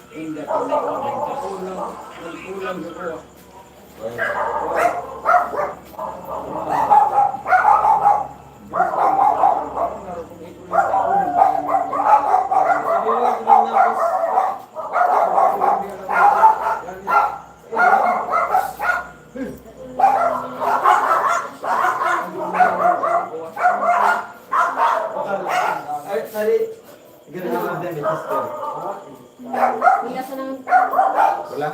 Hindi ko na kulang. Nagkulang ako. Wala?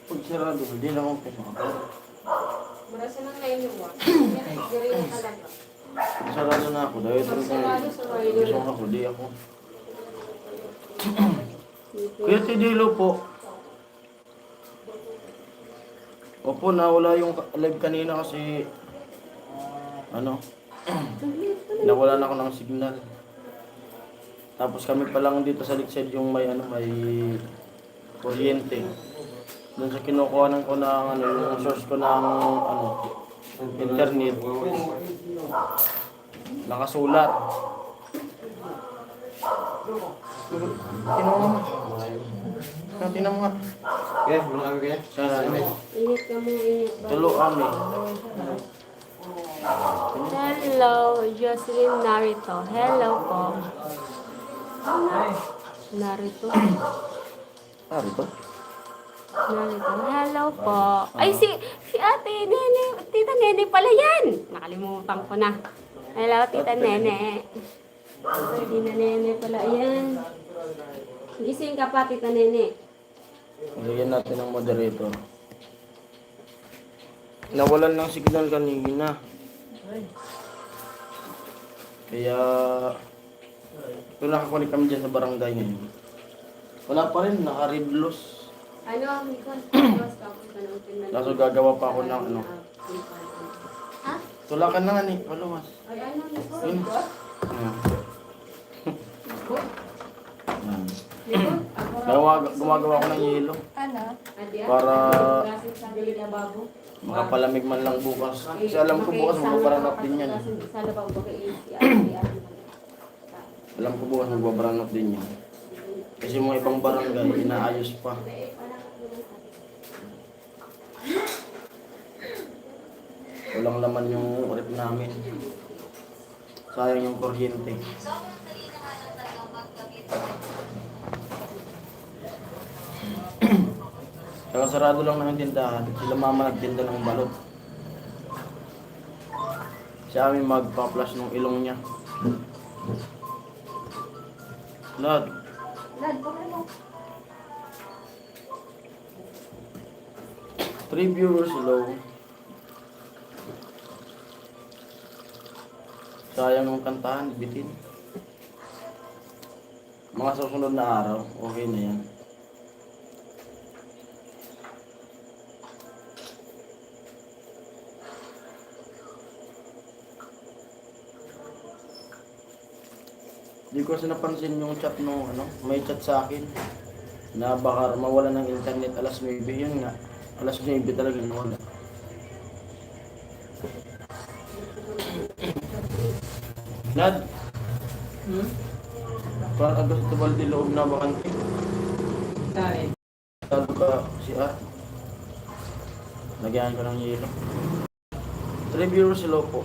Pag sarado, hindi na akong pumakal. Marasa nang nainuwa. Giri na talaga. Sarado na ako dahil Pag sarado sa gusto Maynila. ako, di ako. Kuya Tidilo po. Opo, nawala yung live kanina kasi nawala na ako ng signal. Tapos kami pa lang dito sa Lakeside yung may may kuryente. Doon sa kinukuhanan ko ng yung source ko ng internet. Nakasulat. Tingnan mo. Tingnan mo nga. Okay, muna kami kaya. Sana Init ka mo, init ba? tulo kami. Hello, Jocelyn Narito. Hello po. Narito. Narito. Narito. Hello po. Ay, si ate, Nene. Tita Nene pala yan. Nakalimutan ko na. Hello, Tita Nene. Hindi na Nene pala yan. Gising ka pa, Tita Nene. Lagyan natin ng moderator. Nawalan ng signal kanina. Kaya kung nakakunik kami dyan sa barangay ngayon. Wala pa rin, naka-red loss. Ano, Mikon? Tapos ka ng tinanong. Kaso gagawa pa ako ng Ha? Tulakan na nga ni, paluwas. Ay, ano, Mikon? Yun. Ayan. Mikon? Ayan. Mikon? Gumagawa ko ng yelo. Ano? Para sa dili na babo. makapalamig man lang bukas. Kasi alam ko bukas magbabaranap din yan. Sa labaw ba kay Alam ko bukas magbabaranap din yan. Kasi yung mga ibang barangay, inaayos pa. Walang laman yung rep namin. Sayang yung kuryente. Saka sarado lang ng tindahan. Sila mama nagtinda ng balot. Siya amin magpa-flash ng ilong niya. Lad. Lad, bakit mo? 3 viewers low. Sayang ng kantahan, bitin. Mga susunod na araw, okay na yan. Hindi ko kasi napansin yung chat nung may chat sa akin na baka mawala ng internet alas 9. Yun nga, alas 9 talaga nawala. Lad, parang agad ito baldi loob na bakante. Tado ka si Art. Lagyan ko ng yelo. 3 viewers low po.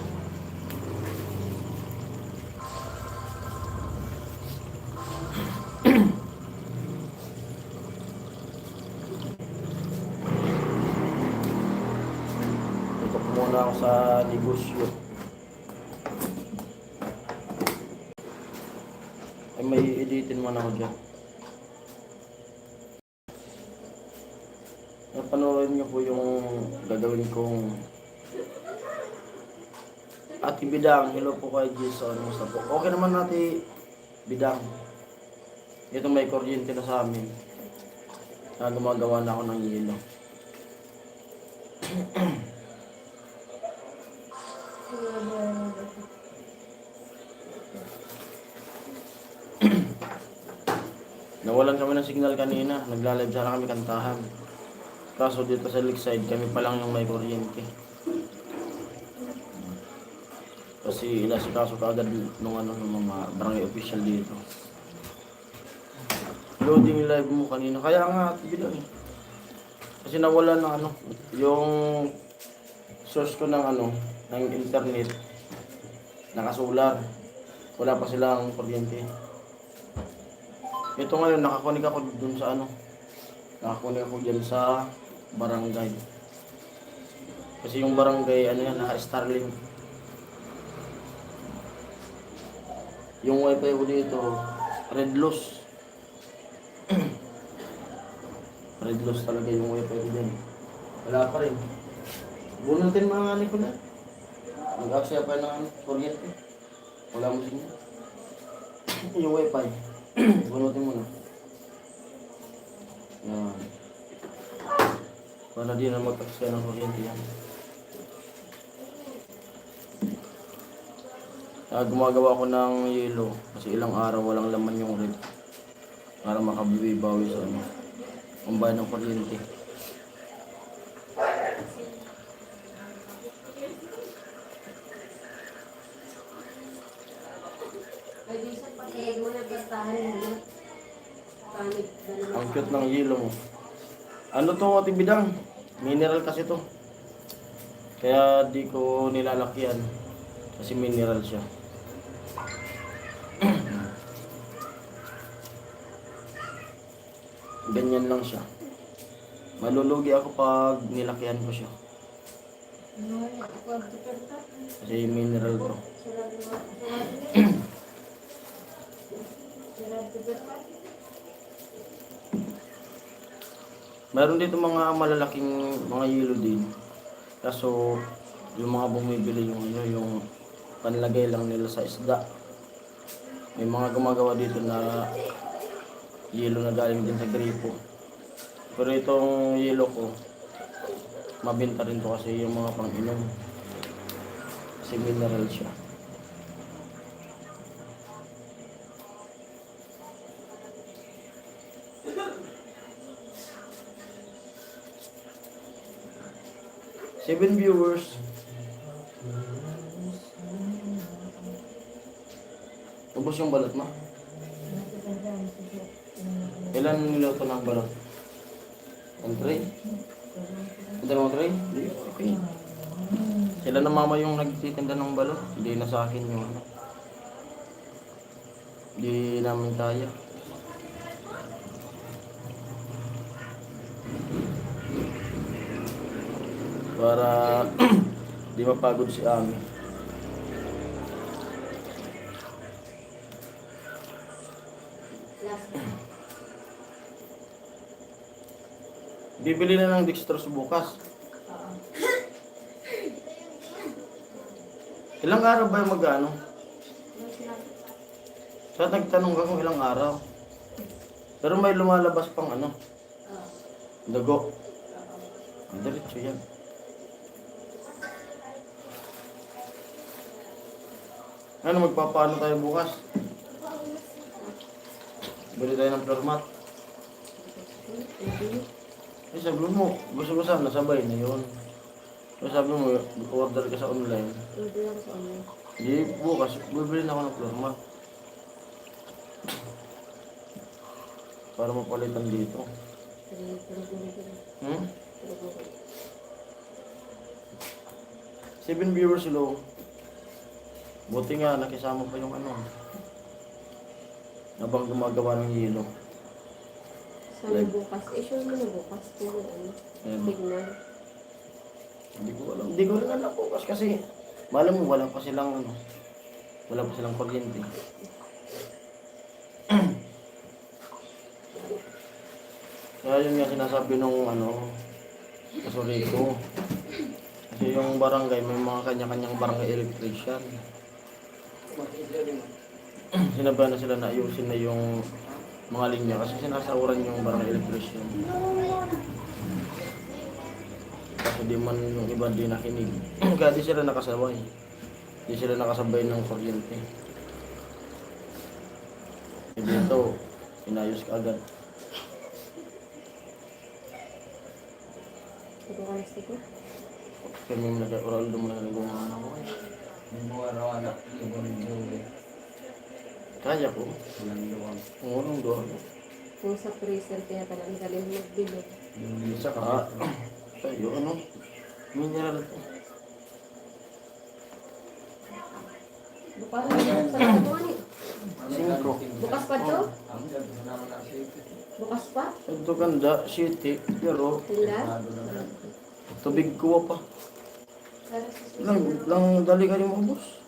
Ito po muna ako sa negosyo. Ay may editin mo na ako dyan. Panoorin niyo po yung gagawin kong Ate Bidang. Hello po kay Jason. Musta po? Okay naman natin Bidang. Ito may kuryente na sa amin. Gumagawa na ako ng yelo. Nawalan kami ng signal kanina. Nagla-live sana kami kantahan. Kaso dito sa Lakeside, kami pa lang yung may kuryente. Kasi inasikaso ka agad nung mga barangay official dito. Loading live mo kanina. Kaya nga, bilang eh. Kasi nawala ng yung source ko ng ng internet. Nakasular. Wala pa silang kuryente. Ito ngayon, nakakunik ako dun sa nakakunik ako dyan sa barangay. Kasi yung barangay, naka-Starlink. Yung wifi ko dito, Red Loss. Red Loss talaga yung wifi ko dyan. Wala pa rin. Bunutin mga ko na. Mag-aksaya pa ng kuryente. Wala mo siya. Yung wifi. Bunutin mo na. Yan. Para di na mag-aksaya ng kuryente yan. Gumagawa ko ng yelo. Kasi ilang araw walang laman yung red. Para makabibawi sa ang bayan ng kuryente. Ang cute ng yelo mo. Ano to, Ate Bidang? Mineral kasi to. Kaya di ko nilalakyan. Kasi mineral siya. Ganyan lang siya. Malulugi ako pag nilakyan ko siya. Kasi mineral to. Meron dito mga malalaking mga yelo din. Kaso yung mga bumibili yung panlagay lang nila sa isda. May mga gumagawa dito na yelo na galing din sa gripo. Pero itong yelo ko, mabenta rin to kasi yung mga pang-inom. Kasi mineral siya. Seven viewers. Ubus yung balot mo? Ilan niluto ng balot? Ang tray? Ang dalawang tray? Okay. Sila na mama yung nagtitinda ng balot. Hindi na sa akin yung Hindi namin kaya. Para di mapagod si Ami. Bibili na ng dextrose bukas. Ilang araw ba yung mag-ano? Sa nagtanong ka kung ilang araw. Pero may lumalabas pang dugo. Diretso yan. Ano, magpapaano tayo bukas? Bili tayo ng floor mat. Eh, sabi mo, gusto ko sana sabay na yun. So sabi mo, order ka sa online. Hindi, bukas, bibili na ako ng floor mat. Para mapalitan dito. 7 viewers low. Buti nga, nakisama pa yung habang gumagawa ng yelo. Sana bukas. Sure mo na bukas. Signal. Hindi ko alam. Hindi ko rin alam bukas kasi malam mo, wala pa silang kuryente. Kaya yun nga sinasabi nung kasuri ko. Kasi yung barangay, may mga kanya-kanyang barangay electrician. Sinabihan na sila na ayusin na yung mga linya kasi sinasahuran yung barangay electrician. Kasi di man yung iba di nakinig. Kaya di sila nakasabay. Di sila nakasabay ng kuryente. E dito, inayos ka agad. Kami nag-oral doon na nag-umahan ako. Yung mga raw anak, yung mga Joey. Kaya ko. Walang luwang. Kung anong doon. Kung sa freezer kaya talagang galing magbilog. Yung Isa ka. Tayo ano. Mineral to. Bukas sa ano? Singko. Bukas pa to? Ang ganda naman na siya. Bukas pa? Ito ganda. City. Pero Tila? tubig kuha pa. Lang dali ka rin mo, boss.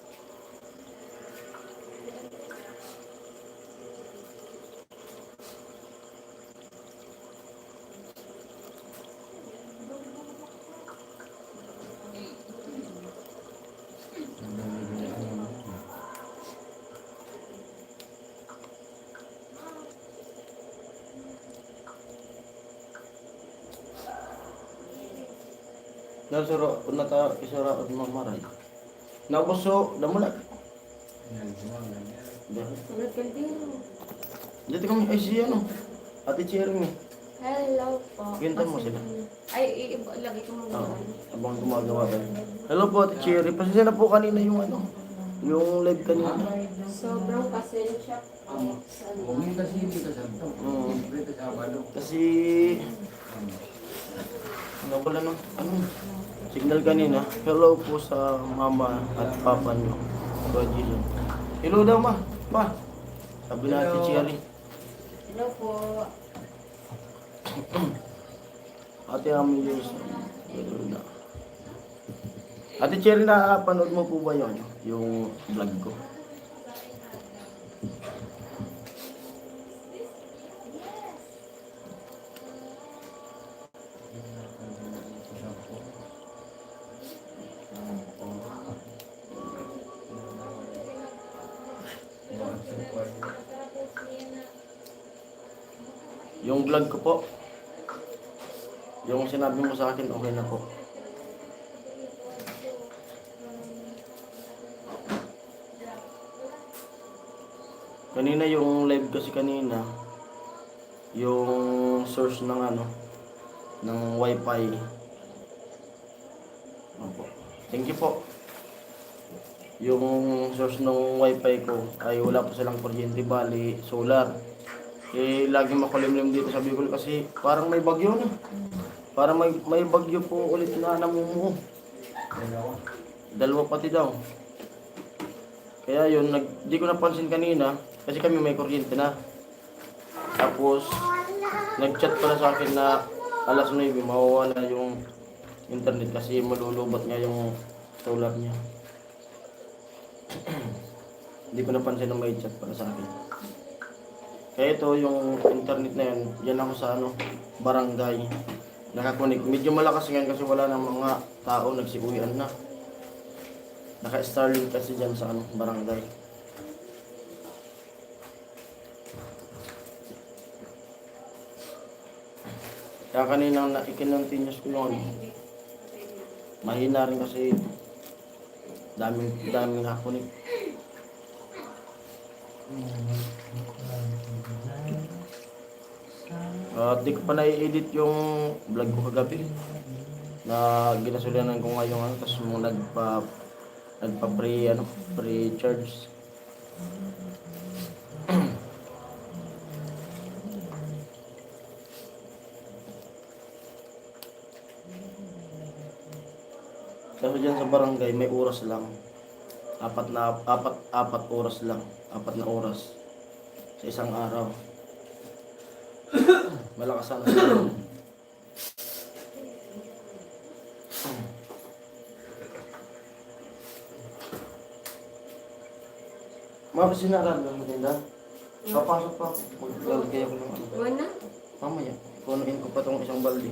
Nasuro, nata isara at mamaray. Nabuso, damulag. Yan, yan. Sunod kaldero. Dito kami, ay siya ano. Ate Cherry mo. Hello po. Gintan mo sila. Ay, lagi ko muna. Oo, abang gumagawa tayo. Hello po Ate Cherry. Pasensya na po kanina yung ano. Yung live kanina. Sobrang pasensya po. Huwag kasi hindi ka sa ito. Oo. Siyempre ka Sabado. Kasi nawala ng ano, signal kanina. Hello po sa mama at papa nyo. Roger. Hello daw ma. Pa. Sabi na Ate Cherry. Hello po. Ate Amelie. Hello na. Ate Cherry, nakapanood mo po ba yun? Yung vlog ko? Yung vlog ko po, yung sinabi mo sa akin, okay na po. Kanina yung live kasi kanina, yung source ng ano, ng wifi. Opo. Thank you po. Yung source ng wifi ko ay wala pa silang kuryente, bali solar. Eh lagi makulimlim dito sa Bicol kasi parang may bagyo na. Parang may bagyo po ulit na namumuo. Dalawa pati daw. Kaya yun, di ko napansin kanina kasi kami may kuryente na. Tapos nag-chat pala sa akin na alas 9 mawawala yung internet kasi malulubat nga yung solar niya. Hindi ko napansin na may chat pala sa akin. Kaya ito yung internet na yan, yan ako sa ano, barangay. Nakakunik. Medyo malakas ngayon kasi wala ng mga tao, nagsiuwian na. Naka-Starlink kasi dyan sa ano, barangay. Kaya kanina ikinontinuous ko yung ano. Mahina rin kasi daming nakakunik. Di ko pa na-edit yung vlog ko kagabi na ginasulianan ko ngayon ano, tapos mong nagpa pre-charge. Kasi dyan sa barangay may oras lang. Apat oras lang. 4 na oras sa isang araw. Malakas sana. Mama, sinaraan lang mo din na. Papasok pa ako. Maglalagay ako ng ano. Mana? Mamaya, punuin ko pa tong isang balde.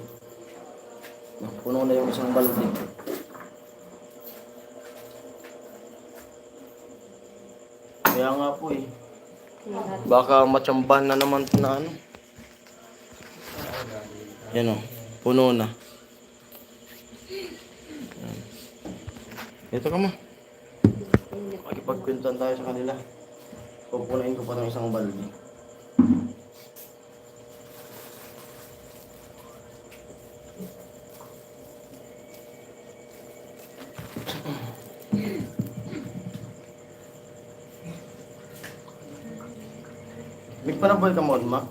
Puno na yung isang balde. Kaya nga po eh. Baka matsambahan na naman ito na ano. Yan o, puno na. Yan. Ito ka mo. Makipagkwentuhan tayo sa kanila. Pupunain ko pa ng isang balde. Mig pa na boy ka mo, ma?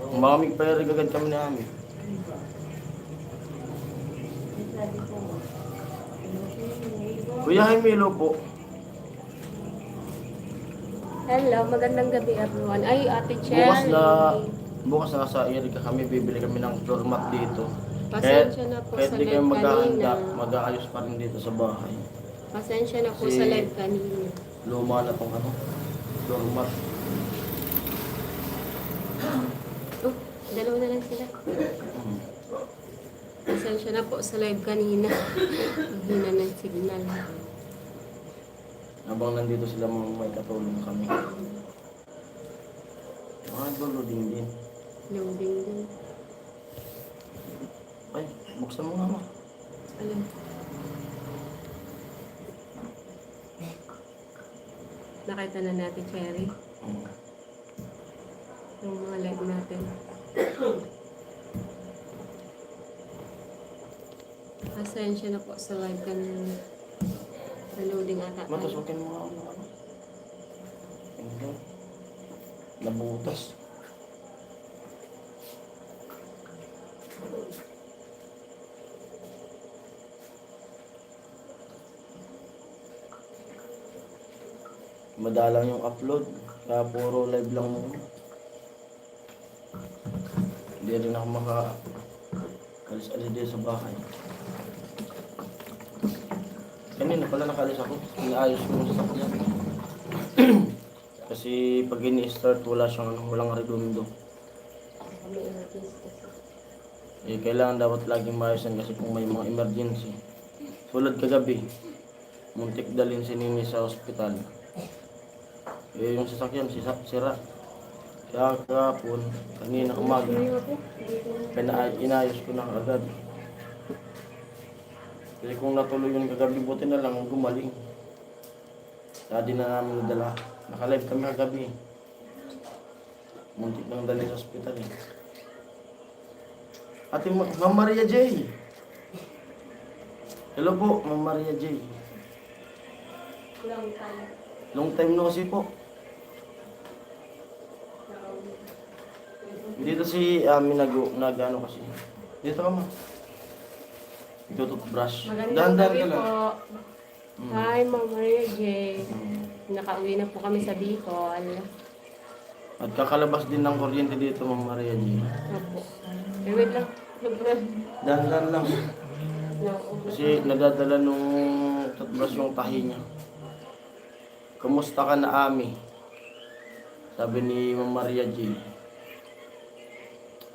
Mga mig pa agad kami na amin. Kuya Jaime, hello po. Hello, magandang gabi everyone. Ay, Ate Cherry. Bukas na sa Erika kami, bibili kami ng floor mat dito. Pasensya na po kahit sa di kayo live maghahanda, kanina. mag-aayos pa rin dito sa bahay. Pasensya na po Si- sa live kanina. Luma na tong ano, floor mat. Oh, dalawa na lang sila. Pasensya na po sa live kanina. Ang hina ng signal. Habang nandito sila may katulong kami. Loading din. Loading din. Ay, buksan mo nga mo. Alam. Nakita na natin, Cherry. Yung mga live natin. Pasensya na po sa live kanina. Sa loading ata. Matasukin mo nga ako. Hindi. Nabutas. Madalang yung upload. Kaya puro live lang muna. Hindi rin ako alis-alis din sa bahay. Kanina pala nakalis ako. Inaayos ko yung sasakyan. Kasi pag ini-start wala siyang walang redondo. Kailangan dapat laging maayusan kasi kung may mga emergency. Tulad kagabi, muntik dalhin si Nini sa ospital. Yung sasakyan sira. Kaya kahapon, kanina umaga, inayos ko na agad. Kasi kung natuloy yung kagabi, buti na lang gumaling. Kaya di na namin nadala. Naka-live kami kagabi. Muntik nang dalhin sa ospital eh. Ate Ma'am Maria J. Hello po, Ma'am Maria J. Long time no kasi po. Dito si nag-ano kasi. Dito ka ma. Toothbrush. Magandang gabi ka lang. po. Hi, Ma'am Maria J. Nakauwi na po kami sa Bicol. At kakalabas din ng kuryente dito, Ma'am Maria J. Opo. Wait lang. Dahan-dahan lang. No. Kasi nadadala nung toothbrush yung tahi niya. Kumusta ka na, Ami? Sabi ni Ma'am Maria J.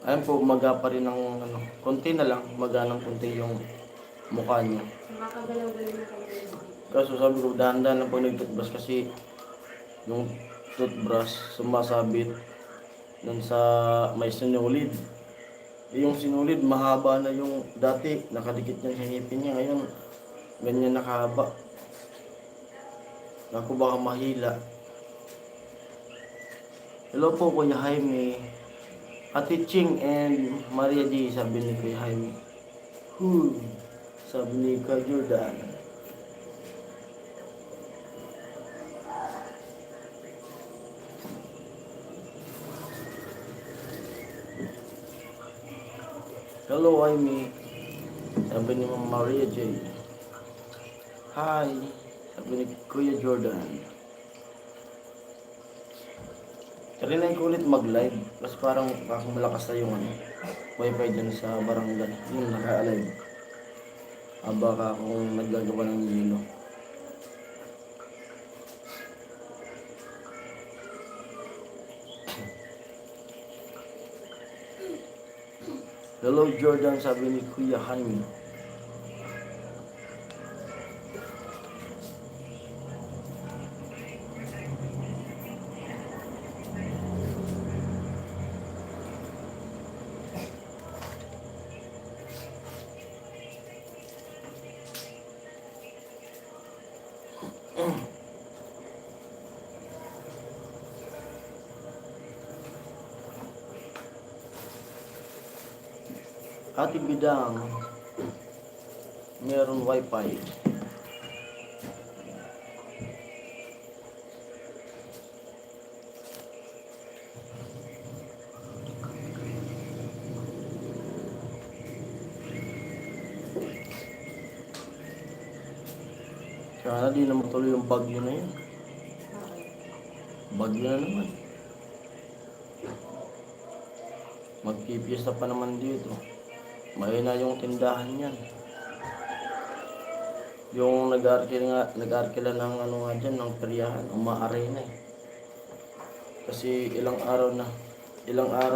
Ayun po, umaga pa rin ng ano, konti na lang, umaga ng konti yung mukha niya. Nakakagalaw-galaw na kami. Kaso sabi ko, dahan-dahan na po nag-toothbrush kasi yung toothbrush sumasabit dun sa may sinulid. Yung sinulid, mahaba na yung dati, nakadikit niya sa ngipin niya. Ngayon, ganyan nakahaba. Ako baka mahila. Hello po, Kuya Jaime. Ate Ching and Maria D, sabi ni Kuya Jaime. Sabi ni Kuya Jordan. Hello, Jaime. Sabi ni Ma'am Maria J. Hi. Sabi ni Kuya Jordan. Karinay ko ulit mag-live. Kasi parang malakas na yung wifi dyan sa barangay. Yung naka-alive. Baka akong naggagawa ng yelo. Hello Jordan, sabi ni Kuya Jaime. Ate Bidang, meron wifi. Sana di na matuloy yung bagyo na yun. Bagyo na naman. Magpipiesta pa naman dito. Mahina yung tindahan yan. Yung nag-arkila ng ano nga dyan, ng peryahan, umaaray na eh. Kasi ilang araw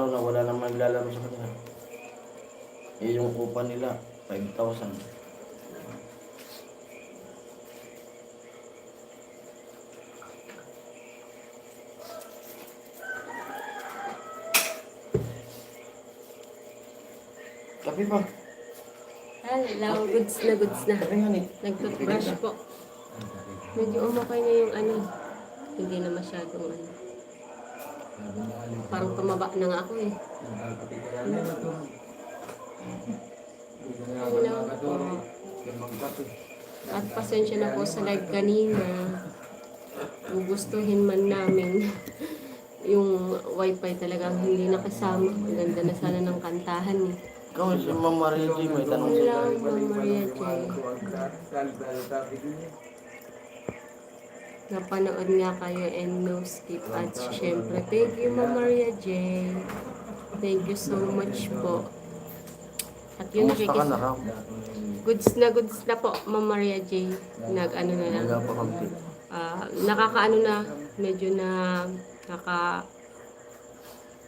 na wala nang maglalaro sa kanila. Eh yung upa nila, 5,000. Kape pa. Hello, goods na. Kape nga ni. Nagtutbrush po. Medyo umukay na yung ano. Hindi na masyadong ano. Parang tumaba na nga ako eh. Hello po. At pasensya na po sa live kanina. Gugustuhin man namin. Yung wifi talagang hindi nakasama. Ganda na sana ng kantahan eh. Ikaw si Ma'am Maria G, may tanong Hello, sa'yo. Ma'am Maria J. Napanood nga kayo and no skip ads. Siyempre, thank you, Ma'am Maria J. Thank you so much po. At yun, Kumusta ka na raw? goods na po, Ma'am Maria J. Nag-ano na lang. Nagpakampi. Nakakaano na, medyo na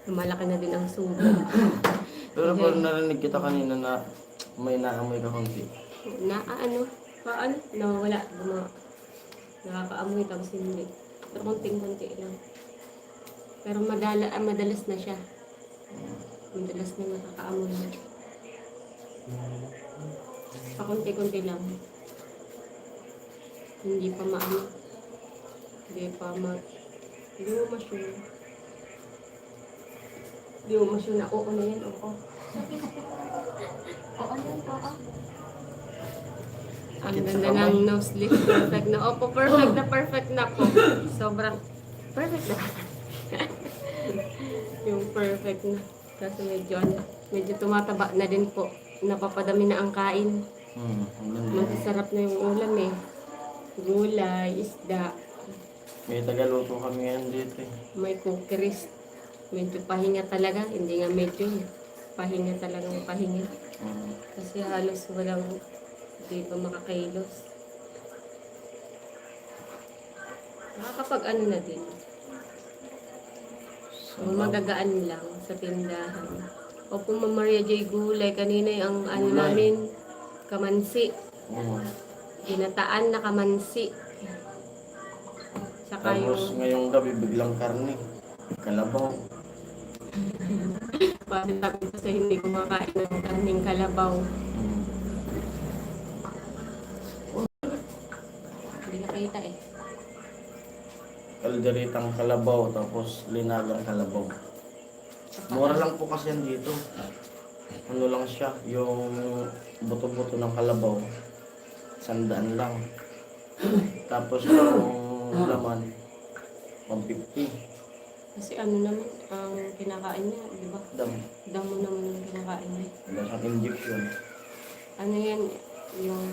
malaki na din ang subo. Pero parang narinig kita kanina na may naamoy ka konti. Nawawala. Nakakaamoy tapos hindi. Pero konting-konti lang. Pero madalas na siya. Madalas na nakakaamoy na. Pakunti-kunti lang. Hindi pa maano. Hindi mo ma-sure. Hindi mo ma-sure na oo na yan, oo. Oo na yan, oo. Ang ganda ng nose lift. Perfect na. Opo, perfect na po. Sobrang perfect na. Yung perfect na. Kasi medyo tumataba na din po. Napapadami na ang kain. Masasarap na yung ulam eh. Gulay, isda. May tagaluto kami ngayon dito eh. May cookies. Medyo pahinga talaga. Hindi nga medyo. Pahinga talagang pahinga. Kasi halos walang hindi pa makakailos. Nakakapag ano na din. So, magagaan lang sa tindahan. Opo, Ma'am Maria J. Gulay. Kanina yung ano namin, kamansi. Ginataan na kamansi. Saka Tapos yung ngayong gabi biglang karne. Kalabaw. bakit sabi ko sa hindi kumakain ng karning kalabaw. Hindi nakita eh. Kalderitang kalabaw, tapos linagang kalabaw. Mura lang po kasi yan dito. Ano lang siya, yung buto-buto ng kalabaw. 100 lang. Tapos yung laman, 150. Kasi ano naman ang kinakain niya, di ba? Dam. Damo naman yung kinakain niya. Wala siyang injection. Ano yan, yung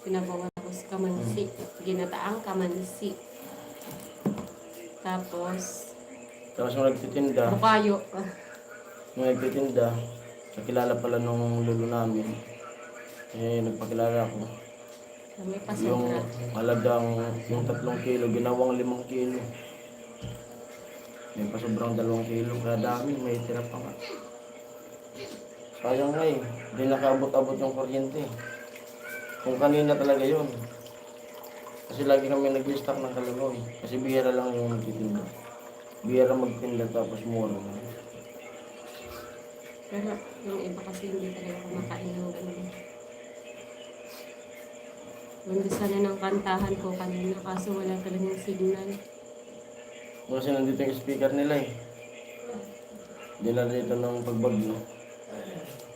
pinabawa tapos kamansi. Ginataang kamansi. Tapos, Tapos yung nagtitinda, bukayo. nakilala pala nung lolo namin. Eh, nagpakilala ako. May Yung pasobra. halagang, yung 3 kilo, ginawang 5 kilo. May pa sobrang 2 kilo, kaya dami, may tira pa nga. Sayang nga eh, di nakaabot-abot yung kuryente. Kung kanina talaga yun. Kasi lagi kami nag-stock ng kalabaw eh. Kasi bihira lang yung magtitinda. Bihira magtinda tapos mura na. Pero yung iba kasi hindi talaga kumakain ng ganun. Ganda sana ng kantahan ko kanina kaso wala talagang signal. Kasi nandito yung speaker nila eh. Dila dito ng pagbagyo.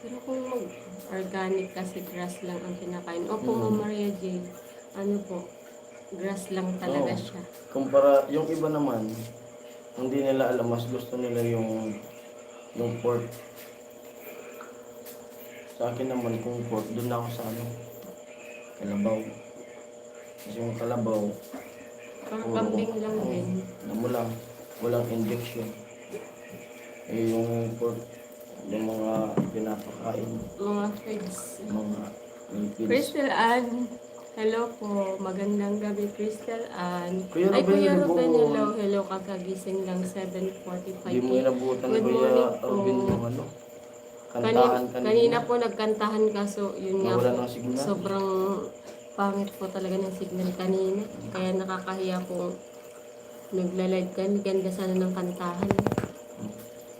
Pero kung mag-organic kasi grass lang ang kinakain. Opo, Ma'am Maria J. Ano po, grass lang talaga Oo. siya. Kumpara, yung iba naman, hindi nila alam, mas gusto nila yung pork. Sa akin naman, kung pork, doon ako sa ano, kalabaw. Kasi yung kalabaw, Parang kambing lang din. mo lang, walang injection. Eh yung pork, yung mga pinapakain, Mga feeds. mga lipids. Crystal Ann. Hello po. Magandang gabi, Crystal Ann. Kuya Ay, Robin, Kuya hello Ruben, po. hello. Hello, kakagising lang 7:45 Hindi mo inabutan Good Kuya morning po. Robin yung ano, Kanina, kantahan kanina po nagkantahan kaso yun nga Nawala po. ng signal. Sobrang pangit po talaga ng signal kanina. Kaya nakakahiya po nagla-live kami. Ganda sana ng kantahan.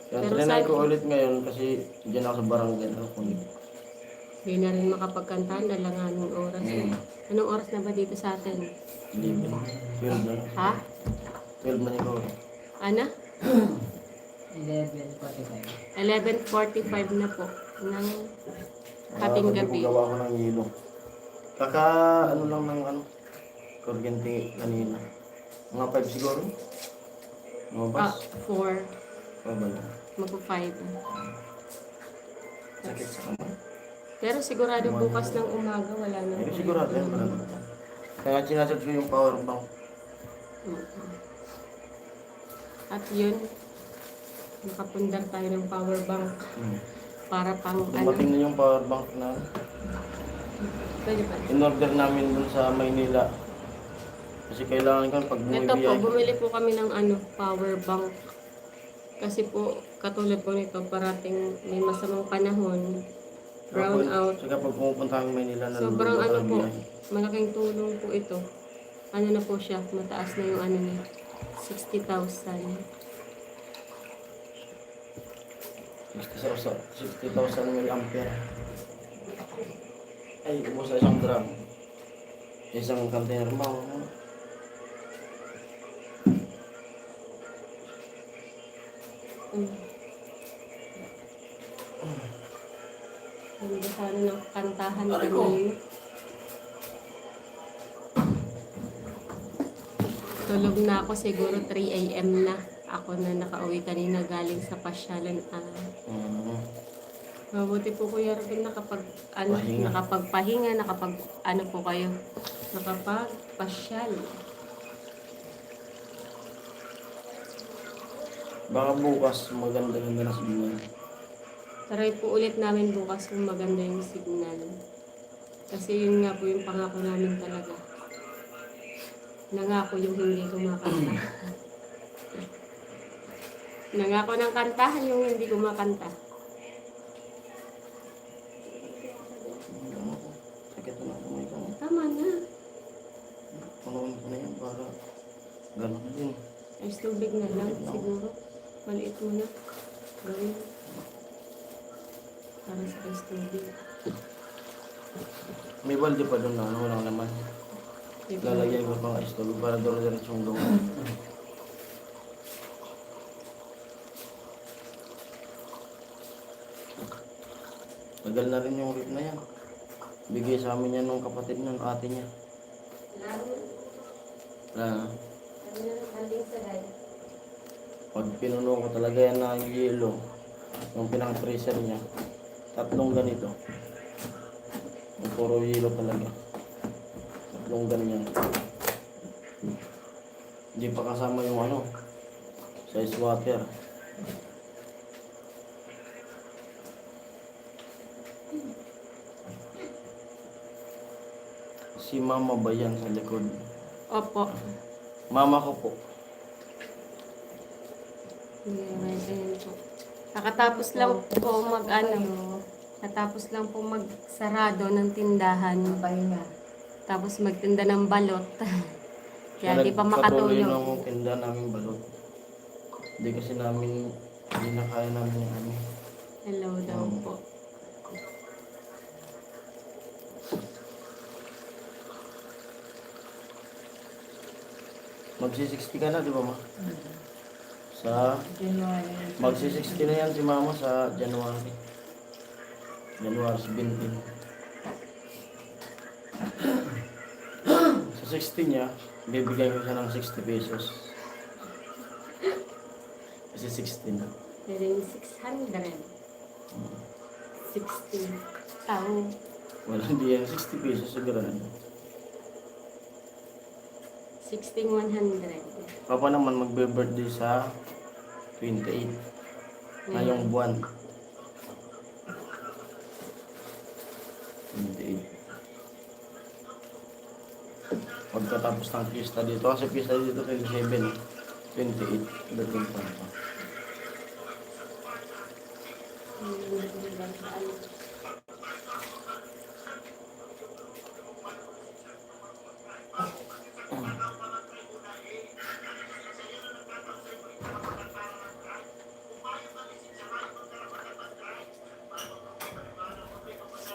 Kaya Pero trinay sa- ko ulit ngayon kasi dyan ako sa barangay ako. Hindi na rin makapagkantahan. Nalanganing oras. Anong oras na ba dito sa atin? 11, 12 na. Ha? 12 na ikaw. Ana? 11:45. 11:45 na po ng hating gabi. Gawa ko ng yelo. Kaka ano lang ng ano, kuryente kanina. Mga 5 siguro. Mga bus. 4. Ba lang. Magpo-5. Sakit sa kamay. Pero sigurado bukas ng umaga wala na. Eh, sigurado yan. Kaya sinasad ko yung power bank. At yun, nakapundar tayo ng power bank para pang ano. Dumating na yung power bank na Pwede ba? in-order namin dun sa Maynila. Kasi kailangan ko pag Ito po, bumibiyay. bumili po kami ng power bank. Kasi po, katulad po nito, parating may masamang panahon, brown out. Saka pag pumupunta kami Maynila na Sobrang ano po, biyahe. malaking tulong po ito. Ano na po siya, mataas na yung ano niya, 60,000. 60,000 milliampere. Ay, ubos sa isang drum. Isang container mo. Ganda sana ng kantahan kanina. Tulog na ako siguro 3 AM na. Ako na nakauwi kanina galing sa pasyalan. Mabuti po Kuya Robin Pahinga. nakapagpahinga, ano po kayo, nakapagpasyal. Baka bukas maganda-ganda na signal. Try po ulit namin bukas kung maganda yung signal. Kasi yun nga po yung pangako namin talaga. Nangako yung hindi kumakanta. Nangako ng kantahan yung hindi kumakanta. Sakit na kamay ko. Tama na. Punuin ko na yan para gano'n din. Ay, tubig na lang siguro. Maliit mo na. Gawin. Para sa ice tubig. May balde pa doon na ano, walang laman. Lalagyan ko pang ice tubig para diretso yung gawa. Tagal na rin yung rip na yan. Bigay sa amin yan ng kapatid ng ate niya. Pag pinuno ko talaga yan ng yelo, yung pinang-freezer niya, 3 ganito. Yung puro yelo talaga. 3 ganyan. Hindi pa kasama yung ano, sa ice water. Si mama ba yan sa likod? Opo. Mama ko po. Ganyan po. Nakatapos lang po natapos lang po magsarado ng tindahan. Tapos magtinda ng balot. Kaya di pa Patuloy makatulog. ng tinda namin balot. Hindi kasi namin, hindi na kaya namin yung ano. Hello daw po. Magsi-60 ka na, di ba ma? Magsi-60 na yan si mama sa January. January 17. Sa 60 niya, bibigyan ko siya ng 60 pesos. Kasi 16 na. Meron 600. 60. Tao. Wala, hindi yan. 60 pesos sigurado. 16,100. Papa naman magbe-birthday sa 28. Ngayong buwan. 28. Pagkatapos ng pista dito. Kasi pista dito 27. 28. Birthday pa pa.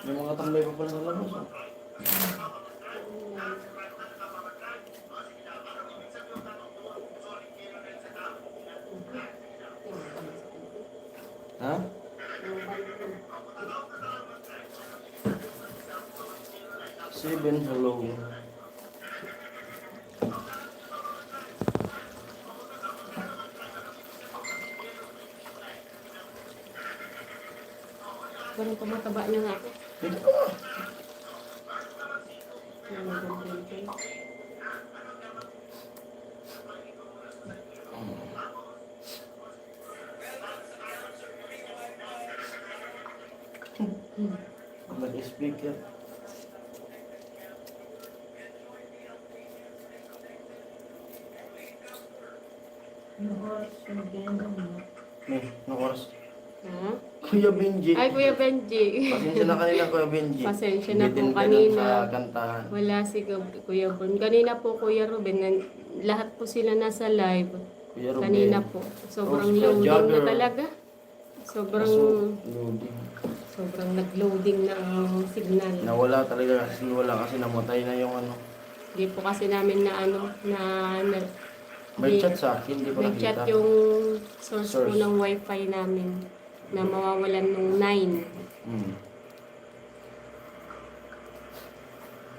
May mga tambay pa pala sa labas. Oh. Ha? Seven, hello. Parang tumataba na nga ako. Dito ka ba? Mag-speaker. May, anong oras? Ha? Kuya Benji. Ay, Kuya Benji. Pasensya na kanina, Kuya Benji. Pasensya na po Bitin ka dun kanina. sa kantahan. Wala si Kuya Bon. Kanina po, Kuya Ruben, lahat po sila nasa live. Kuya Ruben. Kanina po. Sobrang Rose loading na Jogger. talaga. Sobrang Loading. sobrang nag-loading na ang signal. Nawala talaga kasi namatay na yung ano. Hindi po kasi namin na May di- chat sa akin, hindi ko nag-chat nakita. yung source po Source. ng wifi namin na mawawalan nung 9. Hmm.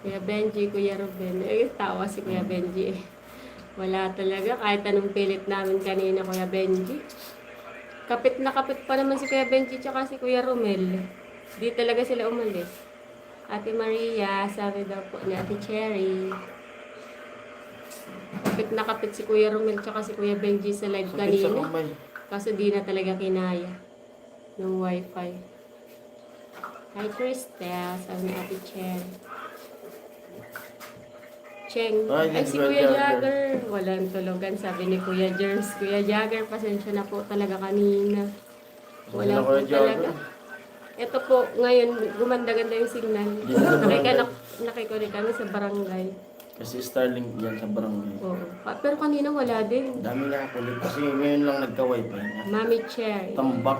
Kuya Benji, Kuya Ruben. Eh, tawa si Kuya Benji. Wala talaga. Kahit anong pilit namin kanina, Kuya Benji. Kapit na kapit pa naman si Kuya Benji tsaka si Kuya Romel. Di talaga sila umalis. Ate Maria, sabi daw po ni Ate Cherry. Kapit na kapit si Kuya Romel tsaka si Kuya Benji sa live Sakit sa kanina. kamay. Kaso di na talaga kinaya ng wifi. Hi Cristel, sabi ni Ate Cherry. Cheng. Ay, Ay, si si Kuya Kuya Jagger. Jagger. Walang tulugan, sabi ni Kuya Jerms. Kuya Jagger, pasensya na po talaga kanina. Wala Pasensya na, po Kuya Jagger. talaga. Ito po, ngayon, gumanda-ganda yung signal. Dito sa barangay. Nakikunik kami sa barangay. Kasi Starlink yan sa barangay. Oo. Pero kanina wala din. Dami na kulit kasi ngayon lang nagka-wifi na. Mami Cherry. Tambak.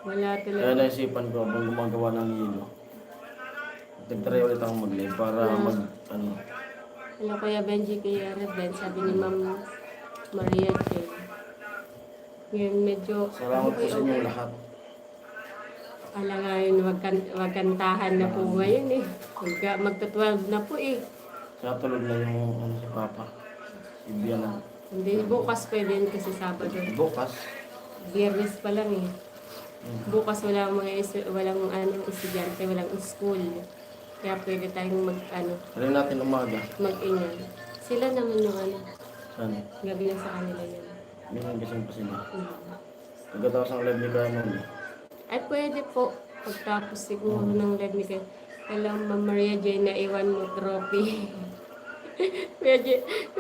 Wala Kaya talaga. naisipan ko habang gumagawa ng hilo. Nagtry ulit ako mag-live para ano. Hello, Kuya Benji, Kuya Reben, sabi ni Ma'am Maria J. Ngayon medyo... Salamat po sa inyong lahat. Ala nga yun, wagkantahan na po ngayon eh. Magta-12 na po eh. Kaya tulog na yung ano, si Papa. Si Biana. Hindi, bukas pwede yun kasi Sabado. Bukas. Biyernes pa lang eh. Bukas walang estudyante, walang school. Kaya pwede tayong Rin natin umaga. mag-ingan. Sila naman yung Saan? gabi na sa kanila yun. Binanggasan pa sila. Mm. Pagkatapos ng live ni Kuya Mami. Ay, pwede po. Pagtapos siguro ng live ni Kuya. Alam, Ma'am Maria Jane, na iwan mo trophy. Kuya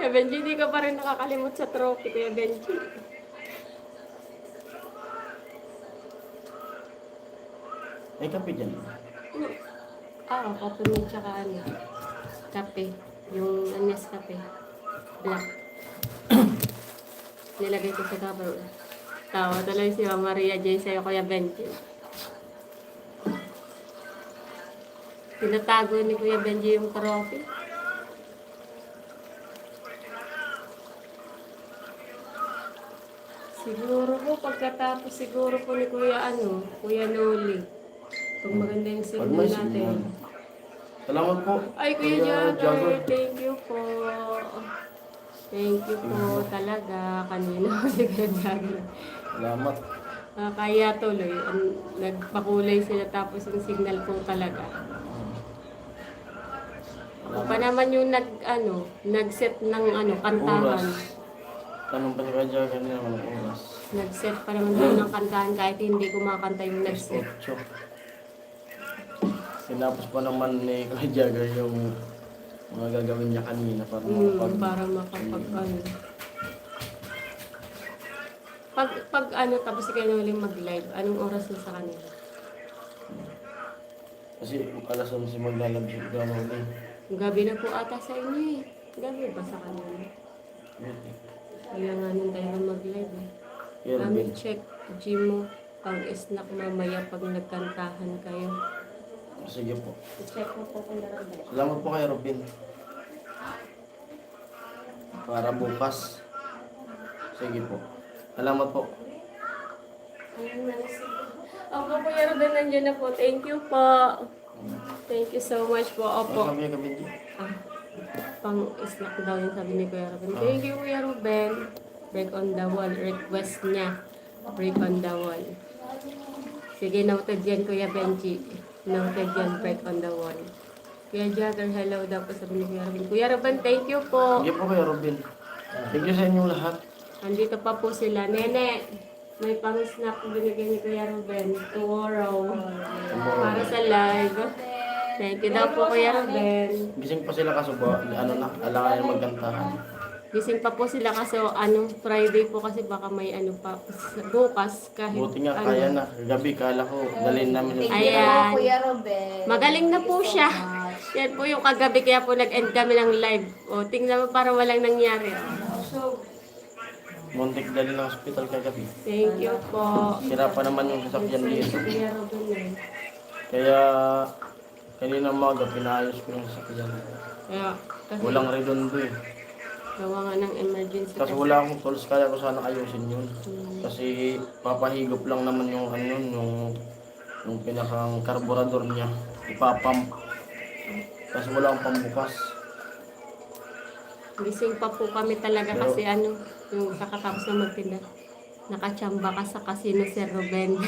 Benji, hindi ka pa rin nakakalimot sa trophy, Kuya Benji. Ay, kape dyan. Kape mo tsaka kape. Yung anes kape. Black. Nilagay ko sa cover. Tawa tuloy si Ma'am Maria J. sa'yo, Kuya Benji. Tinatago ni Kuya Benji yung trophy. Siguro po, pagkatapos siguro po ni Kuya Noli. Kung maganda yung Pag signal may natin. signal. Salamat po. Ay, Kuya Jagger, thank you po. Thank you po talaga. Kanina si Kuya Jagger. Salamat. Kaya tuloy, nagpakulay sila tapos yung signal po talaga. Ako pa naman yung nag-set ng kantahan. Oras. Tanong pa si Kuya Jagger kanina anong oras. Nag-set pa naman doon ng kantahan kahit hindi kumakanta yung nag-set. 8. Tinapos pa naman ni Kuya Jagger yung mga gagawin niya kanina para Para makapag Pag tapos kayo ulit mag-live, anong oras na sa kanila? Kasi alas 11 maglalabas gano'n ulit. Gabi na po ata sa inyo eh. Gabi ba sa kanila? Kaya nga nun tayo mag-live eh. Kami check gym mo pang snack mamaya pag nagkantahan kayo. Sige po. I-check mo po kung naroon. Salamat po kay Robin. Para bukas. Sige po. Salamat po. Opo, Kuya Ruben, nandiyan na po. Thank you po. Thank you so much po. Opo. Kami din. Pang snack daw yung sabi ni Kuya Ruben. Thank you, Kuya Ruben. Break on the wall. Request niya. Break on the wall. Sige, noted yan, Kuya Benji. Noted yan, break on the wall. Kuya Jagger, hello daw po sabi ni Kuya Ruben. Kuya Ruben, thank you po. Sige po kay Robin. Thank you sa inyong lahat. Andito pa po sila. Nene, may pang-snap binigay ni Kuya Ruben. Tomorrow. Para sa live. Thank you daw po, Kuya Ruben. Gising pa sila kaso ba, alangan yung magkantahan. Gising pa po sila kasi Friday po kasi baka may pa bukas kahit Buti nga, kaya na. Gabi, kala ko, dalhin namin yung Ayan. Kuya Robin. Magaling na po siya. Yan po yung kagabi kaya po nag-end kami ng live. O, tingnan mo para walang nangyari. muntik dali ng hospital kagabi. Thank you po. Sira pa naman yung sasakyan dito. Kuya Ruben eh. Kaya, kanina umaga, pinayos ko yung sasakyan. Kaya, kasi Walang redondo eh. gawa nga ng emergency. Kasi wala akong tools, kaya ko sana ayusin yun. Kasi papahigop lang naman yung yung pinakang karburador niya. Ipapump. Kasi wala akong pambukas. Gising pa po kami talaga Pero- kasi yung kakatapos na magtinda. Nakachamba ka sa casino, Sir Ruben.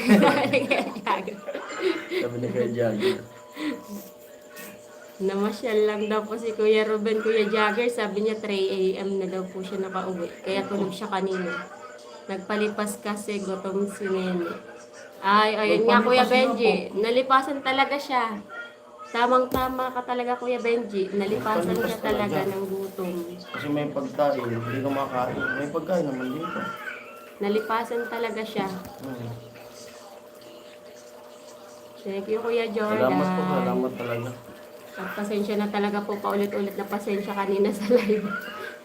Sabi ni Kuya Jagger. Namasyal lang daw po si Kuya Ruben, Kuya Jagger. Sabi niya 3 a.m. na daw po siya nakauwi. Kaya tulog siya kanina. Nagpalipas kasi gutom si Nene. Ay, ayun nga Kuya Benji. Nalipasan talaga siya. Tamang-tama ka talaga Kuya Benji. Nalipasan siya talaga ng gutom. Kasi may pagkain, hindi ko makain. May pagkain naman dito. Nalipasan talaga siya. Thank you Kuya Jordan. Salamat po, salamat talaga. At pasensya na talaga po paulit-ulit na pasensya kanina sa live.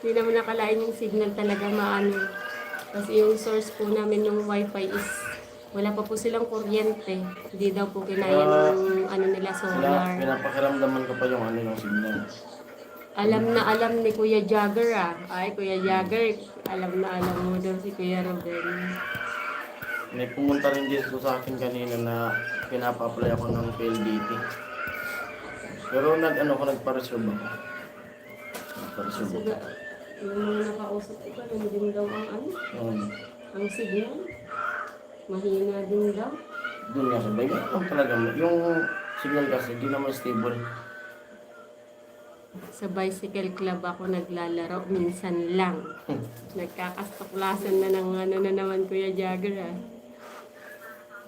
Hindi naman nakalain yung signal talaga maano. Kasi yung source po namin yung wifi is wala pa po silang kuryente. Hindi daw po kinaya ng nila solar. Pinapakiramdaman ko pa yung signal. Alam ni Kuya Jagger ah. Ay Kuya Jagger, alam mo daw si Kuya Ruben. May pumunta rin dito sa akin kanina na pinapa-apply ako ng PLDT. Pero nagpa-reserve ako. Nagpa-reserve Sige, ako. yung mga nakausap ko pa, din daw ang signal. Mahina din daw. Doon nga sabay, ganun talaga. Yung signal kasi, di naman stable. Sa bicycle club ako naglalaro, minsan lang. Nagkakastuklasan na ng na naman Kuya Jagger ah.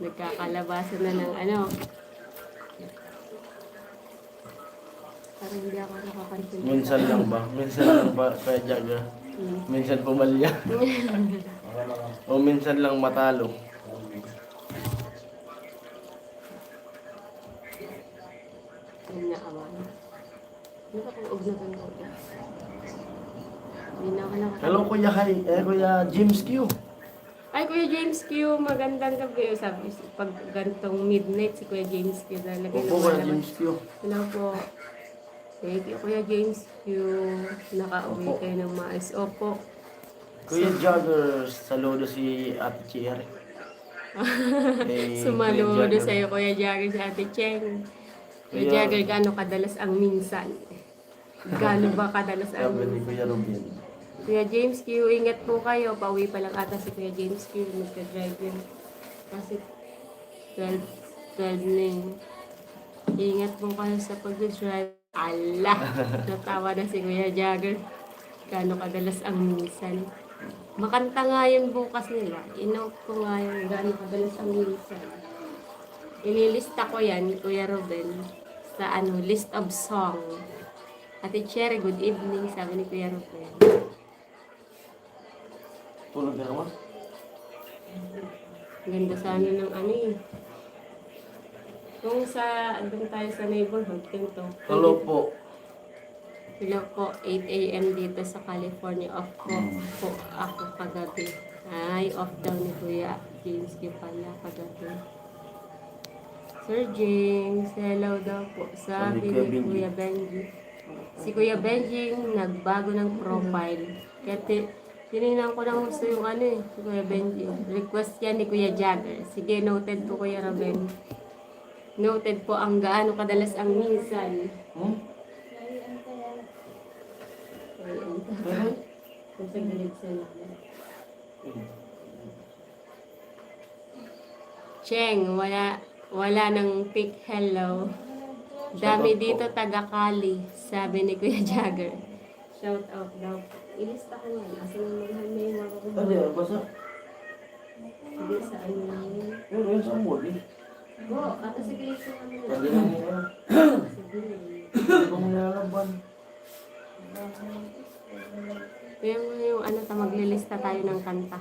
Nagkakalabasan na ng Parang hindi ako nakapansin. Minsan lang ba, Kuya Jagger? Minsan pumalya. O minsan lang matalo. Yun na awan. Ano ka kung ugna kang kote? Hindi na ako nakakita. Hello Kuya James Q. Ay, Kuya James Q, magandang gabi. Sabi, pag gantong midnight, si Kuya James Q talaga. Opo Kuya James Q. Hello po. Thank you, Kuya James Q. Nakauwi Opo. kayo ng maayos. Opo. Kuya Jagger, saludo si Ate Cherry. Sumaludo sa'yo, Kuya Jagger, sa Ate Cheng. Kuya Kuya- Jagger, gaano kadalas ang minsan? Gaano ba kadalas ang Sabi ni Kuya Robin. Kuya James Q, ingat po kayo. Pauwi pa lang ata si Kuya James Q. Magka-drive yun. Kasi 12 na yun. Ingat po kayo sa pag-drive. Ala, natawa na si Kuya Jagger. Gano'ng kadalas ang minsan. Makanta nga yun bukas nila. Inote ko nga yun, gano'ng kadalas ang minsan. Ililista ko yan, Kuya Ruben, sa list of song. Ate Cherry, good evening, sabi ni Kuya Ruben. Tulog na naman. Ganda sana ng eh. Kung doon tayo sa neighborhood, ganito. Hello po. Hello po, 8 a.m. dito sa California. Off po ako kagabi. Ay, off daw ni Kuya James Q pala kagabi. Sir James, hello daw po. Sabi ni Kuya Benji. Si Kuya Benji nagbago ng profile. Kaya tinignan ko lang gusto yung si Kuya Benji. Request yan ni Kuya Jagger. Sige, noted po Kuya Ruben. Noted po ang gaano kadalas ang minsan. Kung sa gilid sa namin. Cheng, wala nang pick hello. Dami dito taga-Cali, sabi ni Kuya Jagger. Shout out daw. Ilista ko yan. Asa nang may mga Ano, basa? Hindi sa Yun sa muli. Oo, ato sige ito Pwede na niya. Sige. Hindi ko nilalaban. Kaya mo yung maglilista tayo ng kanta.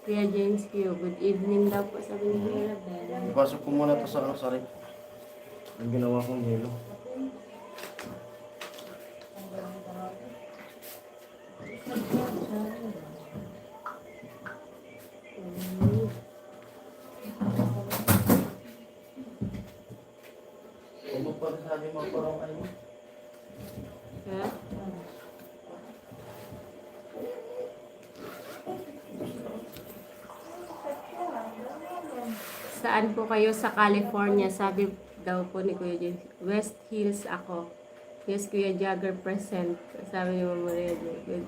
Kuya James Q, good evening daw po sabi ni Kuya Bell. Ipasok ko muna ito sa sarip. Yung ginawa kong yelo. Umot pa rin sa ating mga parang ano. Ha? Saan po kayo sa California? Sabi daw po ni Kuya James. West Hills ako. Yes, Kuya Jagger present. Sabi ni Mama Rede.